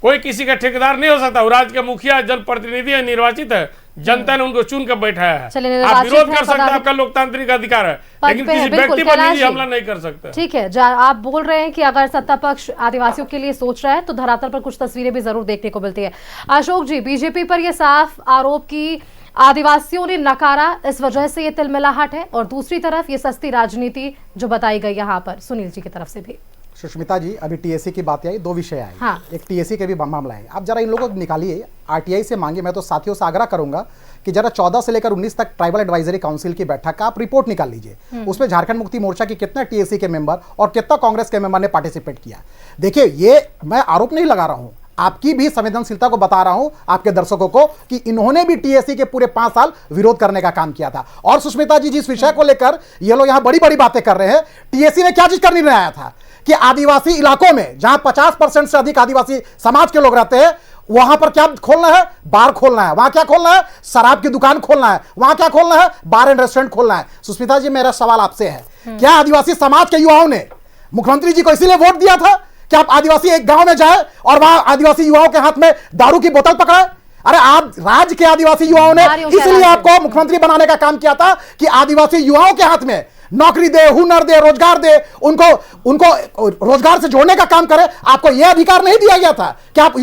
कोई किसी का ठेकेदार नहीं हो सकता। राज्य के मुखिया जनप्रतिनिधि है, निर्वाचित है, जनता ने उनको चुन कर बैठाया है। चलिए, आप विरोध कर सकते हैं, आपका लोकतांत्रिक अधिकार है, लेकिन किसी व्यक्ति पर निजी हमला नहीं कर सकते। ठीक है, आप बोल रहे हैं कि अगर सत्ता पक्ष आदिवासियों के लिए सोच रहा है तो धरातल पर कुछ तस्वीरें भी जरूर देखने को मिलती है। अशोक जी, बीजेपी पर यह साफ आरोप की आदिवासियों ने नकारा, इस वजह से ये तिलमिलाहट है, और दूसरी तरफ ये सस्ती राजनीति जो बताई गई यहाँ पर सुनील जी की तरफ से भी। सुष्मिता जी, अभी टीएससी की बात आई, 2 विषय आए। हाँ। एक टीएससी के भी मामला है, आप जरा इन लोगों को निकालिए, आरटीआई से मांगे। मैं तो साथियों से आग्रह करूंगा कि जरा 14 से लेकर 19 तक ट्राइबल एडवाइजरी काउंसिल की बैठक का आप रिपोर्ट निकाल लीजिए। उसमें झारखंड मुक्ति मोर्चा के कितने टीएससी के मेंबर और कितना कांग्रेस के मेंबर ने पार्टिसिपेट किया। देखिए, ये मैं आरोप नहीं लगा रहा हूं, आपकी भी संवेदनशीलता को बता रहा हूं आपके दर्शकों को कि इन्होंने भी टीएससी के पूरे 5 साल विरोध करने का काम किया था। और सुष्मिता जी, जिस विषय को लेकर ये लोग यहां बड़ी बड़ी बातें कर रहे हैं, टीएससी ने क्या चीज करने नहीं आया था कि आदिवासी इलाकों में जहां 50% से अधिक आदिवासी समाज के लोग रहते हैं, वहां पर क्या खोलना है? बार खोलना है। वहां क्या खोलना है? शराब की दुकान खोलना है। वहां क्या खोलना है? बार एंड रेस्टोरेंट खोलना है। सुष्मिता जी, मेरा सवाल आपसे है, क्या आदिवासी समाज के युवाओं ने मुख्यमंत्री जी को इसीलिए वोट दिया था कि आप आदिवासी एक गांव में जाए और वहां आदिवासी युवाओं के हाथ में दारू की बोतल पकड़ाए? अरे आप राज्य के आदिवासी युवाओं ने इसलिए आपको मुख्यमंत्री बनाने का काम किया था कि आदिवासी युवाओं के हाथ में नौकरी दे, हुनर दे, रोजगार दे, उनको रोजगार से जोड़ने का काम करे। आपको यह अधिकार नहीं दिया गया था कि आप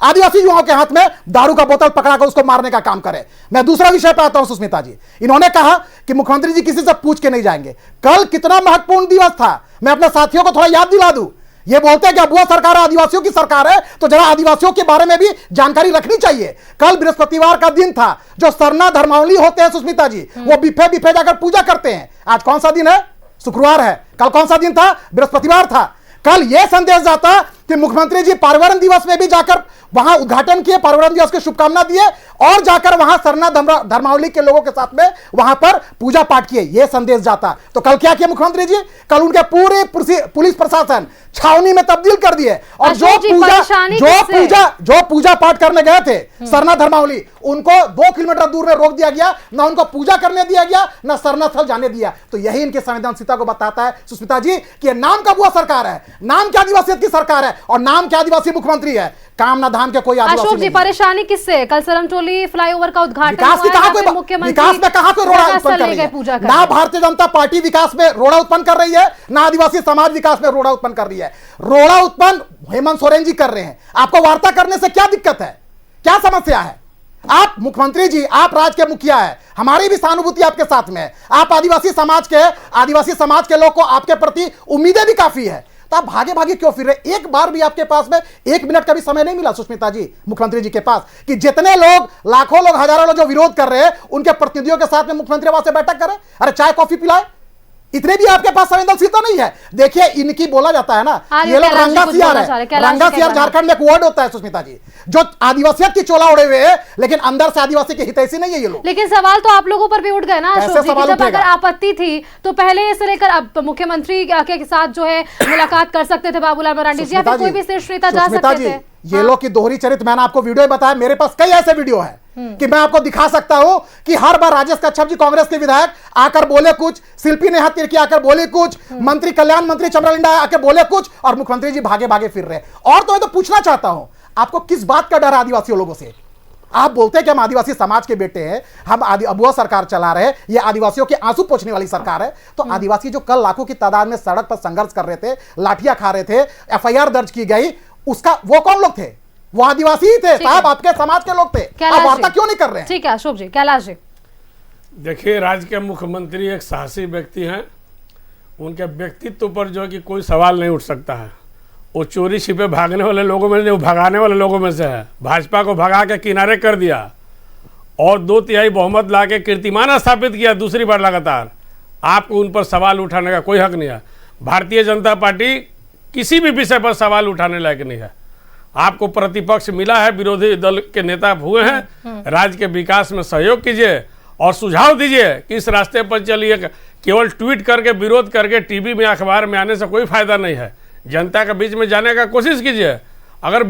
आदिवासी युवाओं के हाथ में दारू का बोतल पकड़ाकर उसको मारने का काम करें। मैं दूसरा विषय पे आता हूं सुष्मिता जी, इन्होंने कहा कि मुख्यमंत्री जी किसी से पूछ के नहीं जाएंगे। कल कितना महत्वपूर्ण दिवस था, मैं अपने साथियों को थोड़ा याद दिला दूं। ये बोलते हैं कि अबुआ सरकार आदिवासियों की सरकार है, तो जरा आदिवासियों के बारे में भी जानकारी रखनी चाहिए। कल बृहस्पतिवार का दिन था, जो सरना धर्मावली होते हैं सुष्मिता जी, वो बिफे जाकर पूजा करते हैं। आज कौन सा दिन है? शुक्रवार है। कल कौन सा दिन था? बृहस्पतिवार था। कल यह संदेश जाता कि मुख्यमंत्री जी पर्यावरण दिवस में भी जाकर वहां उद्घाटन किए, पर्यावरण दिवस की शुभकामना दिए और जाकर वहां सरना धर्मावली के लोगों के साथ में वहां पर पूजा पाठ किए, यह संदेश जाता। तो कल क्या किया मुख्यमंत्री जी? कल उनके पूरे पुलिस प्रशासन छावनी में तब्दील कर दिए और जो पूजा पाठ करने गए थे सरना धर्मावली, उनको 2 किलोमीटर दूर में रोक दिया गया, ना उनको पूजा करने दिया गया, ना सरना स्थल जाने दिया। तो यही इनकी संवेदनशीलता को बताता है सुष्मिता जी कि नाम का बुआ सरकार है, नाम क्या आदिवासियत की सरकार है और नाम क्या आदिवासी मुख्यमंत्री है। काम ना धाम के कोई आदिवासी अशोक जी, परेशानी किससे? कल सरमटोली फ्लाईओवर का उद्घाटन विकास में कहां कोई रोड़ा उत्पन्न कर रही है? ना भारतीय जनता पार्टी विकास में रोड़ा उत्पन्न कर रही है, ना आदिवासी समाज विकास में रोड़ा उत्पन्न कर रही है। रोड़ा उत्पन्न हेमंत सोरेन जी कर रहे हैं। आपको वार्ता करने से क्या दिक्कत है? क्या समस्या है? आप मुख्यमंत्री जी, आप राज्य के मुखिया है, हमारी भी सहानुभूति आपके साथ में है। आप आदिवासी समाज के लोग को आपके प्रति उम्मीदें भी काफी है, तो आप भागे भागे क्यों फिर रहे? एक बार भी आपके पास में 1 मिनट का भी समय नहीं मिला सुष्मिता जी मुख्यमंत्री जी के पास कि जितने लोग, लाखों लोग, हजारों लोग जो विरोध कर रहे हैं, उनके प्रतिनिधियों के साथ में मुख्यमंत्री आवास से बैठक करें, अरे चाय कॉफी पिलाए। इतने भी आपके पास संवेदनशीलता नहीं है। देखिए, इनकी बोला जाता है ना, ये लोग रंगा सियार है। रंगा सियार झारखंड में एक वर्ड होता है सुष्मिता जी, जो आदिवासियत की चोला उड़े हुए है, लेकिन अंदर से आदिवासी के हितैषी नहीं है ये लोग। लेकिन सवाल तो आप लोगों पर भी उठ गए ना अशोक जी, जब अगर आपत्ति थी तो पहले से लेकर अब मुख्यमंत्री के साथ जो है मुलाकात कर सकते थे बाबूलाल मरांडी जी, या फिर कोई भी शीर्ष नेता जा सकते थे। ये लोग की दोहरी चरित्र, मैंने आपको वीडियो बताया, मेरे पास कई ऐसे वीडियो है कि मैं आपको दिखा सकता हूं कि हर बार राजेश कच्छप जी कांग्रेस के विधायक आकर बोले कुछ, शिल्पी नेहा तिर्की आकर बोले कुछ, मंत्री कल्याण मंत्री चमरालिंडा आकर बोले कुछ, और मुख्यमंत्री जी भागे भागे फिर रहे। और तो मैं तो पूछना चाहता हूं, आपको किस बात का डर है आदिवासियों लोगों से? आप बोलते हैं कि हम आदिवासी समाज के बेटे हैं, हम अबुआ सरकार चला रहे हैं, ये आदिवासियों के आंसू पोंछने वाली सरकार है। तो आदिवासी जो कल लाखों की तादाद में सड़क पर संघर्ष कर रहे थे, लाठियां खा रहे थे, एफआईआर दर्ज की गई, उसका वो कौन लोग थे? वो आदिवासी ही थे साहब, आपके समाज के लोग थे। आप वार्ता क्यों नहीं कर रहे हैं? ठीक है अशोक जी, कैलाश जी, देखिए, राज्य के मुख्यमंत्री एक साहसी व्यक्ति हैं, उनके व्यक्तित्व पर जो है कि कोई सवाल नहीं उठ सकता है। वो चोरी छिपे भागने वाले लोगों में नहीं, वो भगाने वाले लोगों में से है। भाजपा को भगा के किनारे कर दिया और 2/3 बहुमत ला के कीर्तिमान स्थापित किया दूसरी बार लगातार। आपको उन पर सवाल उठाने का कोई हक नहीं है। भारतीय जनता पार्टी किसी भी विषय पर सवाल उठाने लायक नहीं है। आपको प्रतिपक्ष मिला है, विरोधी दल के नेता हुए हैं, राज्य के विकास में सहयोग कीजिए और सुझाव दीजिए कि इस रास्ते पर चलिए। केवल ट्वीट करके, विरोध करके, टीवी में, अखबार में आने से कोई फायदा नहीं है। जनता के बीच में जाने का कोशिश कीजिए। अगर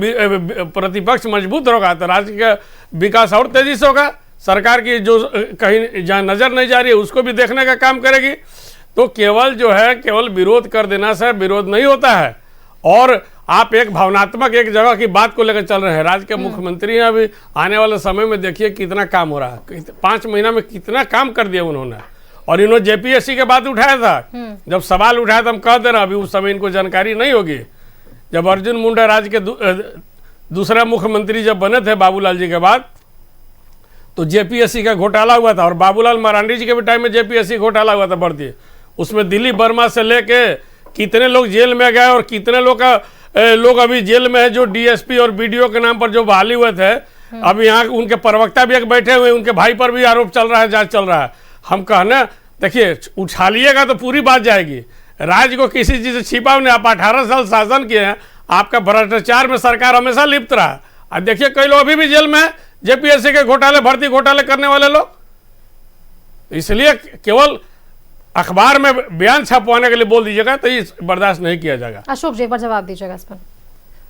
प्रतिपक्ष मजबूत होगा तो राज्य का विकास और तेजी से होगा। सरकार की जो कहीं जहाँ नजर नहीं जा रही है उसको भी देखने का काम करेगी। तो केवल जो है, केवल विरोध कर देना से विरोध नहीं होता है। और आप एक भावनात्मक एक जगह की बात को लेकर चल रहे हैं। राज्य के मुख्यमंत्री हैं, अभी आने वाले समय में देखिए कितना काम हो रहा है, 5 महीना में कितना काम कर दिया उन्होंने। और इन्होंने जेपीएससी के बात उठाया था, जब सवाल उठाया था हम कह दे रहे हैं, अभी उस समय इनको जानकारी नहीं होगी। जब अर्जुन मुंडा राज्य के दूसरा मुख्यमंत्री जब बने थे बाबूलाल जी के बाद, तो जेपीएससी का घोटाला हुआ था, और बाबूलाल मरांडी जी के भी टाइम में जेपीएससी घोटाला हुआ था बढ़ती। उसमें दिलीप वर्मा से लेके कितने लोग जेल में गए और कितने लोग अभी जेल में है, जो डीएसपी और बीडीओ के नाम पर जो बहाली हुए थे। अब यहाँ उनके प्रवक्ता भी एक बैठे हुए, उनके भाई पर भी आरोप चल रहा है, जांच चल रहा है। हम कहना, देखिए उछालिएगा तो पूरी बात जाएगी। राज्य को किसी चीज से छिपा नहीं। आप 18 साल शासन किए हैं, आपका भ्रष्टाचार में सरकार हमेशा लिप्त रहा। अब देखिए कई लोग अभी भी जेल में है, जेपीएससी के घोटाले, भर्ती घोटाले करने वाले लोग। इसलिए केवल अखबार में बयान छपवाने के लिए बोल दीजिएगा तो ये बर्दाश्त नहीं किया जाएगा। अशोक जी एक बार जवाब दीजिएगा इस पर।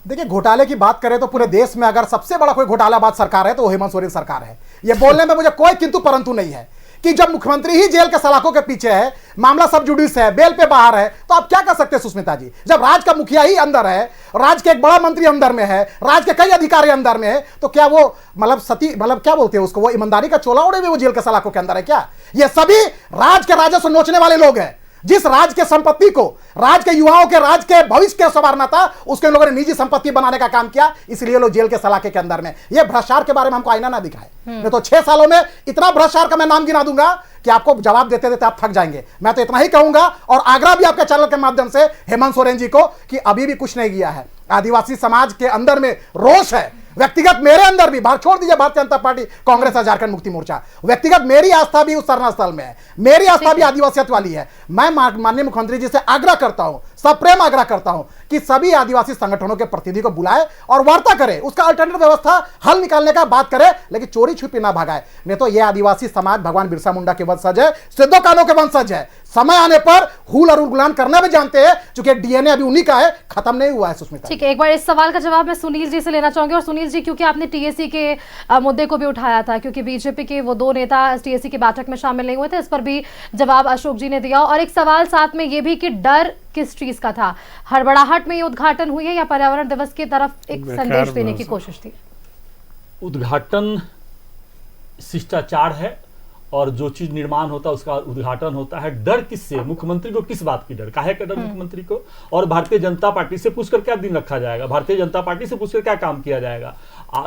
देखिए, घोटाले की बात करें तो पूरे देश में अगर सबसे बड़ा कोई घोटालाबाज सरकार है तो वो हेमंत सोरेन सरकार है। ये बोलने में मुझे कोई किंतु परंतु नहीं है कि जब मुख्यमंत्री ही जेल के सलाखों के पीछे है, मामला सब जुडिस है, बेल पे बाहर है, तो आप क्या कर सकते हैं सुष्मिता जी? जब राज्य का मुखिया ही अंदर है, राज्य के एक बड़ा मंत्री अंदर में है, राज्य के कई अधिकारी अंदर में है, तो क्या वो मतलब क्या बोलते हैं उसको, वो ईमानदारी का चोला ओढ़े हुए वो जेल के सलाखों के अंदर है क्या? ये सभी राज्य के राजस्व नोचने वाले लोग हैं। जिस राज्य के संपत्ति को, राज्य के युवाओं के, राज्य के भविष्य के संवारना था, उसके लोगों ने निजी संपत्ति बनाने का काम किया, इसलिए लोग जेल के सलाखे के अंदर में। ये भ्रष्टाचार के बारे में हमको आईना ना दिखाए। नहीं तो 6 सालों में इतना भ्रष्टाचार का मैं नाम गिना दूंगा कि आपको जवाब देते देते आप थक जाएंगे। मैं तो इतना ही कहूंगा और आग्रह भी आपके चैनल के माध्यम से हेमंत सोरेन जी को कि अभी भी कुछ नहीं किया है। आदिवासी समाज के अंदर में रोष है, व्यक्तिगत मेरे अंदर भी, छोड़ दीजिए भारतीय जनता पार्टी, कांग्रेस और झारखंड मुक्ति मोर्चा, व्यक्तिगत मेरी आस्था भी उस सरना स्थल में है, मेरी आस्था भी आदिवासियत वाली है। मैं माननीय मुख्यमंत्री जी से आग्रह करता हूं, सप्रेम आग्रह करता हूं कि सभी आदिवासी संगठनों के प्रतिनिधि को बुलाए और वार्ता करे, उसका अल्टरनेटिव व्यवस्था हल निकालने का बात करे, लेकिन चोरी छुपी ना भागाए। नहीं तो यह आदिवासी समाज भगवान बिरसा मुंडा के वंशज है, सिद्धो कान्हो के वंशज है। समय आने पर हुल और गुलान करना भी जानते हैं, क्योंकि डीएनए अभी उन्हीं का है, खत्म नहीं हुआ है। सुष्मिता, ठीक है, एक बार इस सवाल का जवाब मैं सुनील जी से लेना चाहूंगी। और सुनील जी, क्योंकि आपने टीएसी के मुद्दे को भी उठाया था, क्योंकि बीजेपी के वो 2 नेता टीएसी की बैठक में शामिल नहीं हुए थे, इस पर भी जवाब अशोक जी ने दिया। और एक सवाल साथ में ये भी कि डर किस चीज का था? हड़बड़ाहट में ये उद्घाटन हुई है या पर्यावरण दिवस की तरफ एक संदेश देने की कोशिश थी? उद्घाटन शिष्टाचार है और जो चीज निर्माण होता है उसका उद्घाटन होता है। डर किससे? मुख्यमंत्री को किस बात की डर? काहे का डर मुख्यमंत्री को? और भारतीय जनता पार्टी से पूछकर क्या दिन रखा जाएगा? भारतीय जनता पार्टी से पूछकर क्या काम किया जाएगा?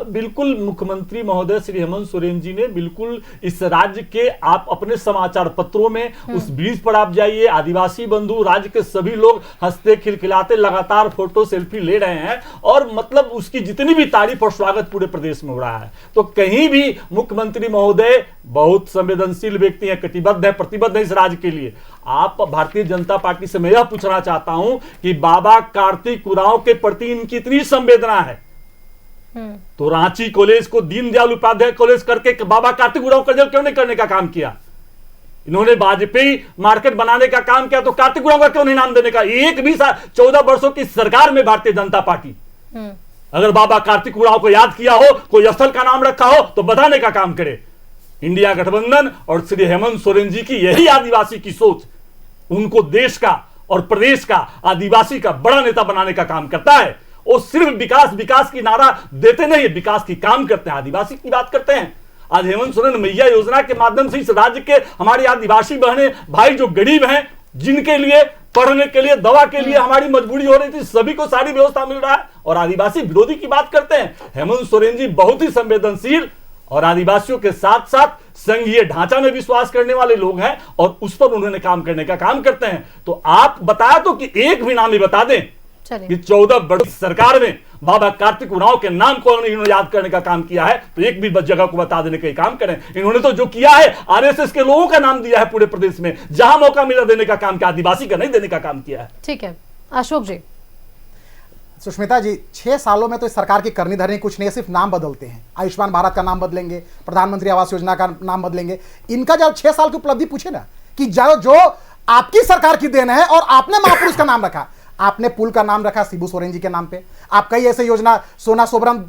बिल्कुल मुख्यमंत्री महोदय श्री हेमंत सोरेन जी ने बिल्कुल इस राज्य के, आप अपने समाचार पत्रों में उस ब्रिज पर आप जाइए, आदिवासी बंधु राज्य के सभी लोग हंसते खिलखिलाते लगातार फोटो सेल्फी ले रहे हैं और मतलब उसकी जितनी भी तारीफ और स्वागत पूरे प्रदेश में हो रहा है। तो कहीं भी मुख्यमंत्री महोदय बहुत संवेदनशील व्यक्ति हैं, कटिबद्ध है, प्रतिबद्ध है इस राज्य के लिए। आप भारतीय जनता पार्टी से मैं यह पूछना चाहता हूं कि बाबा कार्तिक उरांव के प्रति इनकी इतनी संवेदना है तो रांची कॉलेज को दीनदयाल उपाध्याय कॉलेज करके बाबा कार्तिक उरांव का क्यों नहीं करने का काम किया? इन्होंने वाजपेयी मार्केट बनाने का काम किया तो कार्तिक उरांव का क्यों नहीं नाम देने का? एक भी 14 वर्षों की सरकार में भारतीय जनता पार्टी अगर बाबा कार्तिक उरांव को याद किया हो, कोई स्थल का नाम रखा हो तो बताने का काम करे। इंडिया गठबंधन और श्री हेमंत सोरेन जी की यही आदिवासी की सोच उनको देश का और प्रदेश का, आदिवासी का बड़ा नेता बनाने का काम करता है। वो सिर्फ विकास विकास की नारा देते नहीं, विकास की काम करते हैं, आदिवासी की बात करते हैं। आज हेमंत सोरेन मैया योजना के माध्यम से इस राज्य के हमारे आदिवासी बहने भाई जो गरीब हैं, जिनके लिए पढ़ने के लिए, दवा के लिए हमारी मजबूरी हो रही थी, सभी को सारी व्यवस्था मिल रहा है। और आदिवासी विरोधी की बात करते हैं। हेमंत सोरेन जी बहुत ही संवेदनशील और आदिवासियों के साथ साथ संघीय ढांचा में विश्वास करने वाले लोग हैं और उस पर उन्होंने काम करने का काम करते हैं। तो आप बताया तो कि एक भी नाम ही बता दें कि 14 वर्ष सरकार में बाबा कार्तिक उरांव के नाम को इन्होंने याद करने का काम किया है तो एक भी जगह को बता देने का काम करें। इन्होंने तो जो किया है आरएसएस के लोगों का नाम दिया है पूरे प्रदेश में, जहां मौका मिला देने का काम किया, आदिवासी का नहीं देने का काम किया है। ठीक है अशोक जी। सुष्मिता जी, 6 सालों में तो इस सरकार की करनी धरनी कुछ नहीं है, सिर्फ नाम बदलते हैं। आयुष्मान भारत का नाम बदलेंगे, प्रधानमंत्री आवास योजना का नाम बदलेंगे। इनका जब 6 साल की उपलब्धि पूछे ना कि जो आपकी सरकार की देन है और आपने महापुरुष का नाम रखा, आपने पुल का नाम रखा शिबू सोरेन जी के नाम पे। आप कई ऐसे योजना, सोना सोबरम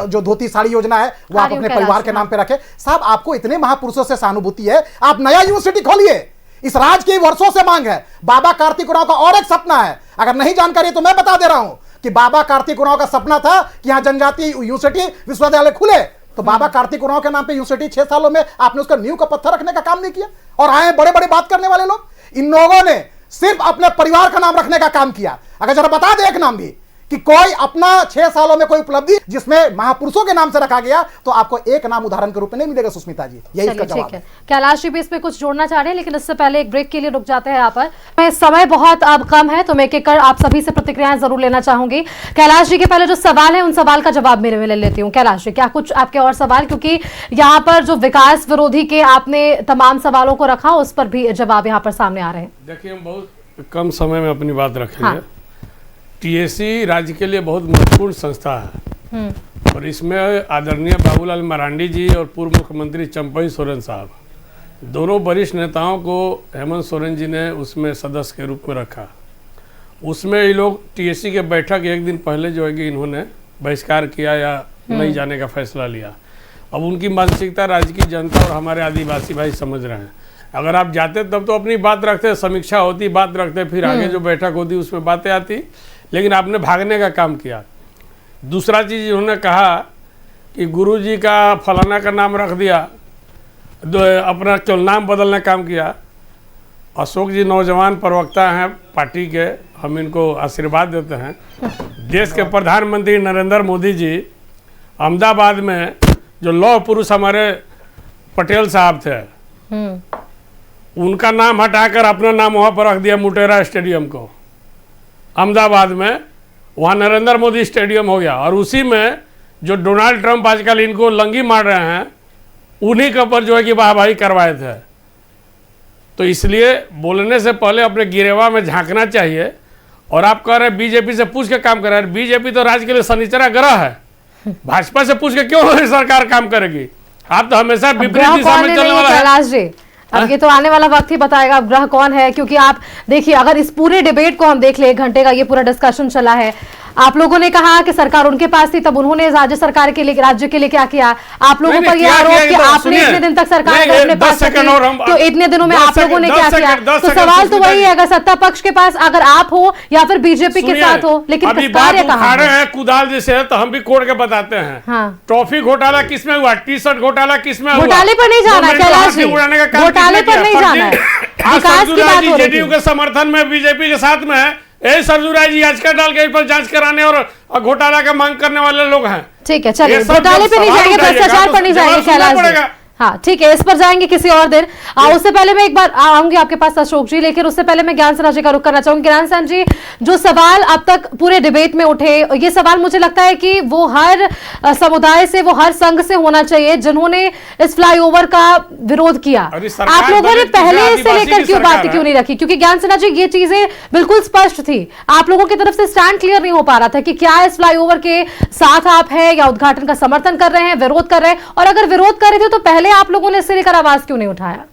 जो धोती साड़ी योजना है वो आप अपने परिवार के नाम पे रखे। साहब, आपको इतने महापुरुषों से सहानुभूति है, आप नया यूनिवर्सिटी खोलिए। इस राज्य की वर्षों से मांग है। बाबा कार्तिक उरांव का और एक सपना है, अगर नहीं जानकारी है तो मैं बता दे रहा हूं, कि बाबा कार्तिक उरांव का सपना था कि यहाँ जनजातीय यूनिवर्सिटी विश्वविद्यालय खुले, तो बाबा कार्तिक उरांव के नाम पे यूनिवर्सिटी 6 सालों में आपने उसका नींव का पत्थर रखने का काम नहीं किया। और आए बड़े बड़े बात करने वाले लोग, इन लोगों ने सिर्फ अपने परिवार का नाम रखने का काम किया। अगर जरा बता दे एक नाम भी कि कोई अपना 6 सालों में कोई उपलब्धि जिसमें महापुरुषों के नाम से रखा गया, तो आपको एक नाम उदाहरण के रूप में नहीं मिलेगा सुष्मिता जी। यही इसका जवाब है। कैलाश जी भी इस पे कुछ जोड़ना चाह रहे हैं, लेकिन इससे पहले एक ब्रेक के लिए रुक जाते हैं यहाँ पर। समय बहुत अब कम है, तो मैं एक एक कर आप सभी से प्रतिक्रियाएं जरूर लेना चाहूंगी। कैलाश जी के पहले जो सवाल है उन सवाल का जवाब मेरे में ले लेती हूँ। कैलाश जी, क्या कुछ आपके और सवाल, क्योंकि यहाँ पर जो विकास विरोधी के आपने तमाम सवालों को रखा उस पर भी जवाब यहाँ पर सामने आ रहे हैं। देखिए, हम बहुत कम समय में अपनी बात रखेंगे। टीएसी राज्य के लिए बहुत महत्वपूर्ण संस्था है और इसमें आदरणीय बाबूलाल मरांडी जी और पूर्व मुख्यमंत्री चंपई सोरेन साहब, दोनों वरिष्ठ नेताओं को हेमंत सोरेन जी ने उसमें सदस्य के रूप में रखा। उसमें ये लोग टीएसी के बैठक एक दिन पहले जो है कि इन्होंने बहिष्कार किया या नहीं जाने का फैसला लिया। अब उनकी मानसिकता राज्य की जनता और हमारे आदिवासी भाई समझ रहे हैं। अगर आप जाते तब तो अपनी बात रखते, समीक्षा होती, बात रखते, फिर आगे जो बैठक होती उसमें बातें आती, लेकिन आपने भागने का काम किया। दूसरा चीज़ इन्होंने कहा कि गुरुजी का फलाना का नाम रख दिया, अपना केवल नाम बदलने का काम किया। अशोक जी नौजवान प्रवक्ता हैं पार्टी के, हम इनको आशीर्वाद देते हैं। देश के प्रधानमंत्री नरेंद्र मोदी जी अहमदाबाद में जो लौह पुरुष हमारे पटेल साहब थे, उनका नाम हटाकर अपना नाम वहाँ पर रख दिया, मुटेरा स्टेडियम को अहमदाबाद में, वहाँ नरेंद्र मोदी स्टेडियम हो गया। और उसी में जो डोनाल्ड ट्रंप आजकल इनको लंगी मार रहे हैं, उन्हीं के ऊपर जो है कि वाहवाही करवाए थे। तो इसलिए बोलने से पहले अपने गिरेवा में झांकना चाहिए। और आप कह रहे हैं बीजेपी से पूछ के काम कर रहे हैं, बीजेपी तो राज्य के लिए शनिचरा ग्रह है, भाजपा से पूछ के क्यों सरकार काम करेगी? आप तो हमेशा विपरीत दिशा में चलने वाला है। अब ये तो आने वाला वक्त ही बताएगा ग्रह कौन है, क्योंकि आप देखिए, अगर इस पूरे डिबेट को हम देख ले, 1 घंटे का ये पूरा डिस्कशन चला है। आप लोगों ने कहा कि सरकार उनके पास थी, तब उन्होंने राज्य सरकार के लिए, राज्य के लिए क्या किया? आप लोगों पर ये आरोप कि आपने इतने दिन तक सरकार अपने पास थी, तो इतने दिनों में आप लोगों ने क्या किया? तो सवाल तो वही है, अगर सत्ता पक्ष के पास अगर आप हो या फिर बीजेपी के साथ हो, लेकिन कार्य कहां है? कुदाल जैसे है, तो हम भी कोड के बताते हैं। ट्रॉफी घोटाला किसमें हुआ? टी-शर्ट घोटाला किसमें हुआ? घोटाले पर नहीं जाना है कैलाश जी, घोटाले पर नहीं जाना है, विकास की बात हो रही है। जेडीयू के समर्थन में बीजेपी के साथ में है, सरजू राय जी याचिका डाल के इस पर जांच कराने और घोटाला का मांग करने वाले लोग हैं। ठीक है, चलिए घोटाले पे नहीं जाएंगे, भ्रष्टाचार पर नहीं जाएंगे कैलाश जी। हाँ ठीक है, इस पर जाएंगे किसी और दिन। उससे पहले मैं एक बार आऊंगी आपके पास अशोक जी, लेकिन उससे पहले मैं ज्ञान सिन्हा जी का रुख करना चाहूंगी। ज्ञान सिन्हा जी, जो सवाल अब तक पूरे डिबेट में उठे, ये सवाल मुझे लगता है कि वो हर समुदाय से, वो हर संघ से होना चाहिए जिन्होंने इस फ्लाईओवर का विरोध किया। आप लोगों ने पहले से लेकर क्यों बात क्यों नहीं रखी? क्योंकि ज्ञान सिन्हा जी, ये चीजें बिल्कुल स्पष्ट थी, आप लोगों की तरफ से स्टैंड क्लियर नहीं हो पा रहा था कि क्या इस फ्लाईओवर के साथ आप है या उद्घाटन का समर्थन कर रहे हैं, विरोध कर रहे हैं, और अगर विरोध कर रहे थे तो पहले आप लोगों ने इससे लेकर आवाज क्यों नहीं उठाया?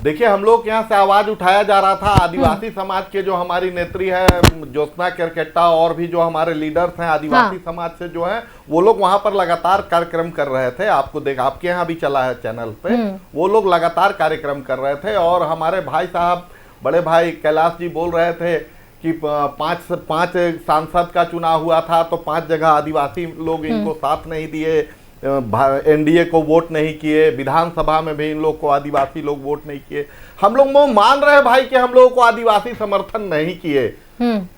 देखिए, हम लोग यहाँ से आवाज उठाया जा रहा था। आदिवासी समाज के जो हमारी नेत्री है ज्योत्सना केरकेट्टा और भी जो हमारे लीडर्स हैं आदिवासी समाज से जो है, वो लोग वहां पर लगातार कार्यक्रम कर रहे थे। आपको देख, आपके यहाँ भी चला है चैनल पे, वो लोग लगातार कार्यक्रम कर रहे थे। और हमारे भाई साहब, बड़े भाई कैलाश जी बोल रहे थे कि 5 सांसद का चुनाव हुआ था तो 5 जगह आदिवासी लोग इनको साथ नहीं दिए, एनडीए को वोट नहीं किए, विधानसभा में भी इन लोग को आदिवासी लोग वोट नहीं किए। हम लोग मान रहे हैं भाई कि हम लोगों को आदिवासी समर्थन नहीं किए,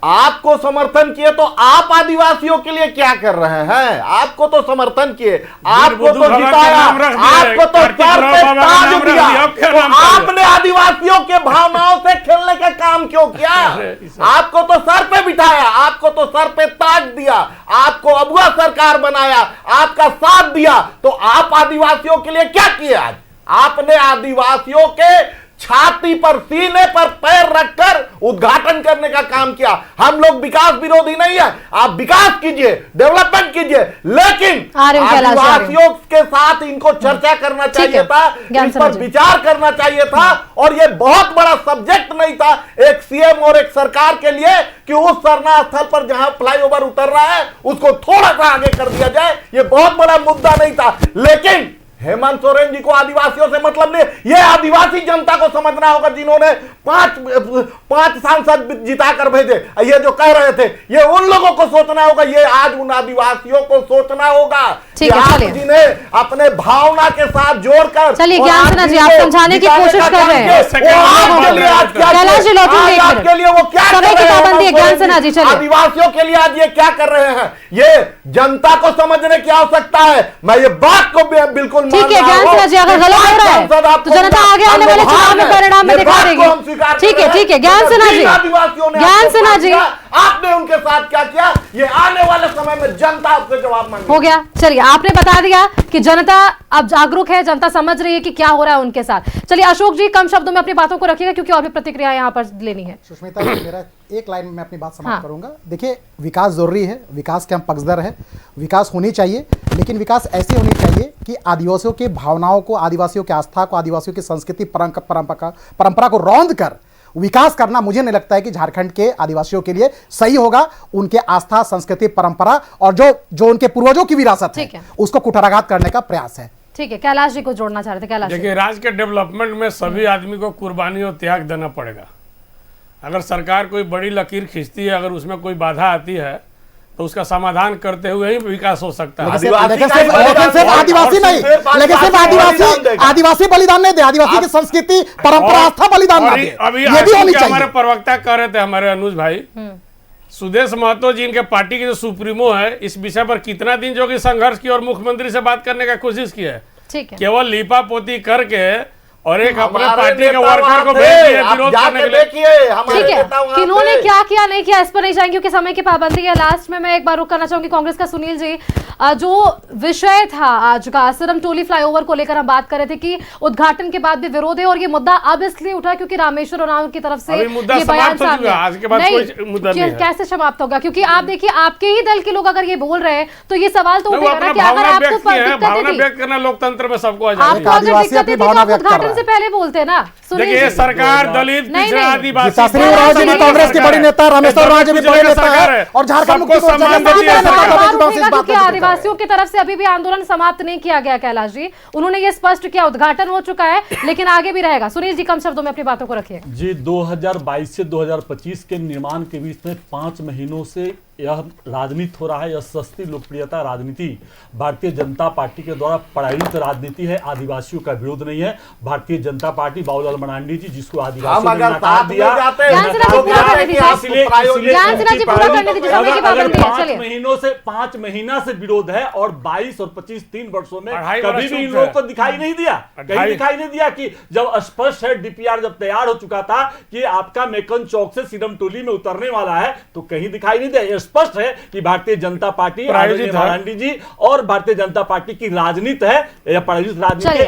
आपको समर्थन किए। तो आप आदिवासियों के लिए क्या कर रहे हैं? आपको तो समर्थन किए, आपको तो जिताया, आपको तो सर पे ताज दिया, तो आपने आदिवासियों के भावनाओं से खेलने का काम क्यों किया? आपको तो सर पे बिठाया, आपको तो सर पे ताज दिया, आपको अबुआ सरकार बनाया, आपका साथ दिया, तो आप आदिवासियों के लिए क्या किए? आज आपने आदिवासियों के छाती पर, सीने पर पैर रखकर उद्घाटन करने का काम किया। हम लोग विकास विरोधी नहीं है, आप विकास कीजिए, डेवलपमेंट कीजिए, लेकिन आदिवासियों के साथ इनको चर्चा करना चाहिए था, इस पर विचार करना चाहिए था। और ये बहुत बड़ा सब्जेक्ट नहीं था एक सीएम और एक सरकार के लिए कि उस सरना स्थल पर जहां फ्लाईओवर उतर रहा है उसको थोड़ा सा आगे कर दिया जाए, ये बहुत बड़ा मुद्दा नहीं था। लेकिन हेमंत सोरेन जी को आदिवासियों से मतलब नहीं, ये आदिवासी जनता को समझना होगा जिन्होंने पांच सांसद जिता कर भेजे। ये जो कह रहे थे ये उन लोगों को सोचना होगा, ये आज उन आदिवासियों को सोचना होगा कि आप जिन्हें अपने भावना के साथ जोड़कर। चलिए ज्ञान सिन्हा जी, आप समझाने की कोशिश कर रहे हैं। कैलाश जी लौटेंगे के लिए वो क्या समय की पाबंदी है। ज्ञान सिन्हा जी चलिए, आदिवासियों के लिए आज ये क्या कर रहे हैं, ये जनता को समझने की आवश्यकता है। मैं ये बात को बिल्कुल ठीक है ज्ञान सिन्हा जी, अगर गलत हो रहा है तो जनता आगे आने वाले चुनाव में परिणाम में दिखा देगी। ठीक है ज्ञान सिन्हा जी, ज्ञान सिन्हा जी, आपने उनके साथ क्या किया, ये आने वाले समय में जनता आपसे जवाब मांगेगी। हो गया, चलिए आपने बता दिया कि जनता अब जागरूक है, जनता समझ रही है कि क्या हो रहा है उनके साथ। चलिए अशोक जी कम शब्दों में अपनी बातों को रखिएगा क्योंकि और भी प्रतिक्रिया यहाँ पर लेनी है। सुष्मिता जी, मेरा एक लाइन में अपनी बात समाप्त करूंगा। देखिए विकास जरूरी है, विकास के हम पक्षधर है, विकास होनी चाहिए, लेकिन विकास ऐसी होनी चाहिए कि आदिवासियों की भावनाओं को, आदिवासियों की आस्था को, आदिवासियों की संस्कृति परंपरा को रौंद कर विकास करना मुझे नहीं लगता है कि झारखंड के आदिवासियों के लिए सही होगा। उनके आस्था, संस्कृति, परंपरा और जो उनके पूर्वजों की विरासत है उसको कुठाराघात करने का प्रयास है। ठीक है, कैलाश जी को जोड़ना चाह रहे थे। कैलाश देखिए, राज्य के डेवलपमेंट में सभी आदमी को कुर्बानी और त्याग देना पड़ेगा। अगर सरकार कोई बड़ी लकीर खींचती है, अगर उसमें कोई बाधा आती है तो उसका समाधान करते हुए ही विकास हो सकता है। लेकिन सिर्फ आदिवासी नहीं, लेकिन सिर्फ आदिवासी बलिदान नहीं दे, आदिवासी की संस्कृति, परंपरा, आस्था बलिदान ना दे। अभी ये भी होनी चाहिए। हमारे प्रवक्ता कह रहे थे, हमारे अनुज भाई, सुदेश महतो जी इनके पार्टी के जो सुप्रीमो है, इस विषय पर कितना दिन जो कि संघर्ष की और मुख्यमंत्री से बात करने का कोशिश की है। केवल लीपा पोती करके और एक अपने पार्टी के वर्कर को भेज दिए विरोध करने के लिए। ठीक है, किन्होंने क्या किया नहीं किया इस पर नहीं जाएंगे क्योंकि समय की पाबंदी है। लास्ट में मैं एक बार रुक करना चाहूंगी कांग्रेस का सुनील जी, जो विषय था आज का सिरमटोली फ्लाईओवर को लेकर हम बात कर रहे थे कि उद्घाटन के बाद भी विरोध है और ये मुद्दा अब इसलिए उठा क्योंकि रामेश्वर उरांव की तरफ से ये बयान सामने कैसे समाप्त होगा, क्योंकि आप देखिए आपके ही दल के लोग अगर ये बोल रहे हैं तो ये सवाल तो उठेगा ना कि अगर आपको भावना व्यक्त करना लोकतंत्र में सबको आपको अगर दिक्कत थी तो उद्घाटन से पहले बोलते हैं ना। देखिए सरकार दलित पिछड़ा आदिवासी कांग्रेस की बड़ी नेता रामेश्वर उरांव जी भी बड़े नेता है और झारखंड मुक्ति क्योंकि आदिवासियों की तरफ से अभी भी आंदोलन समाप्त नहीं किया गया। कैलाश जी उन्होंने ये स्पष्ट किया, उद्घाटन हो चुका है लेकिन आगे भी रहेगा। सुनील जी कम शब्दों में अपनी बातों को रखिए। जी 2022 से 2025 के निर्माण के बीच में 5 महीनों से यह राजनीति हो रहा है। यह सस्ती लोकप्रियता राजनीति भारतीय जनता पार्टी के द्वारा प्रायोजित राजनीति है। आदिवासियों का विरोध नहीं है। भारतीय जनता पार्टी बाबूलाल मरांडी जी जिसको आदिवासियों ने नकार दिया, अगर 5 महीना से विरोध है और 22 और 25 3 वर्षों में कभी भी इन लोगों को दिखाई नहीं दिया, कहीं दिखाई नहीं दिया कि जब स्पष्ट है डीपीआर जब तैयार हो चुका था कि आपका मेकन चौक से सिरमटोली में उतरने वाला है तो कहीं दिखाई नहीं दिया। स्पष्ट है कि भारतीय जनता पार्टी मरांडी जी और भारतीय जनता पार्टी की राजनीति है, यह प्रायोजित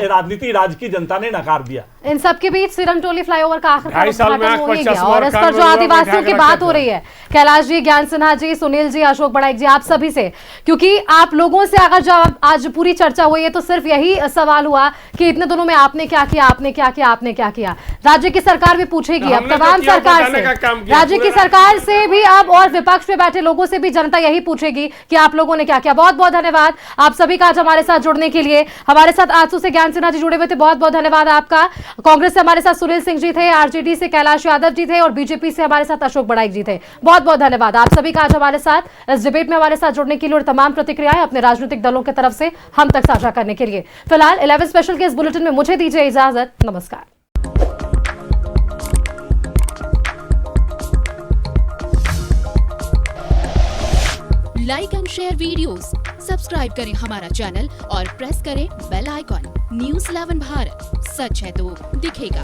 राजनीति राज्य की जनता ने नकार दिया। इन सबके बीच सिरमटोली फ्लाईओवर का आखिरकार उद्घाटन हो ही गया और इस पर जो आदिवासियों की बात हो रही है, कैलाश जी, ज्ञान सिन्हा जी, सुनील जी, अशोक बड़ाइक जी, आप सभी से, क्योंकि आप लोगों से अगर जब आज पूरी चर्चा हुई है तो सिर्फ यही सवाल हुआ कि इतने दिनों में आपने क्या किया, आपने क्या किया, आपने क्या किया। राज्य की सरकार भी पूछेगी अब तमाम सरकार से, राज्य की सरकार से भी अब और विपक्ष में बैठे लोगों से भी जनता यही पूछेगी कि आप लोगों ने क्या किया। बहुत बहुत धन्यवाद आप सभी का आज हमारे साथ जुड़ने के लिए। हमारे साथ आजसू से ज्ञान सिन्हा जी जुड़े हुए थे, बहुत बहुत धन्यवाद आपका। कांग्रेस से हमारे साथ सुनील सिंह जी थे, आरजेडी से कैलाश यादव जी थे और बीजेपी से हमारे साथ अशोक बड़ाइक जी थे। बहुत बहुत धन्यवाद आप सभी का आज हमारे साथ इस डिबेट में हमारे साथ जुड़ने के लिए और तमाम प्रतिक्रियाएं अपने राजनीतिक दलों की तरफ से हम तक साझा करने के लिए। फिलहाल 11 स्पेशल के इस बुलेटिन में मुझे दीजिए इजाजत। नमस्कार। Like and share videos, subscribe करें हमारा चैनल और प्रेस करें बेल आइकॉन। न्यूज़ 11 भारत, सच है तो दिखेगा।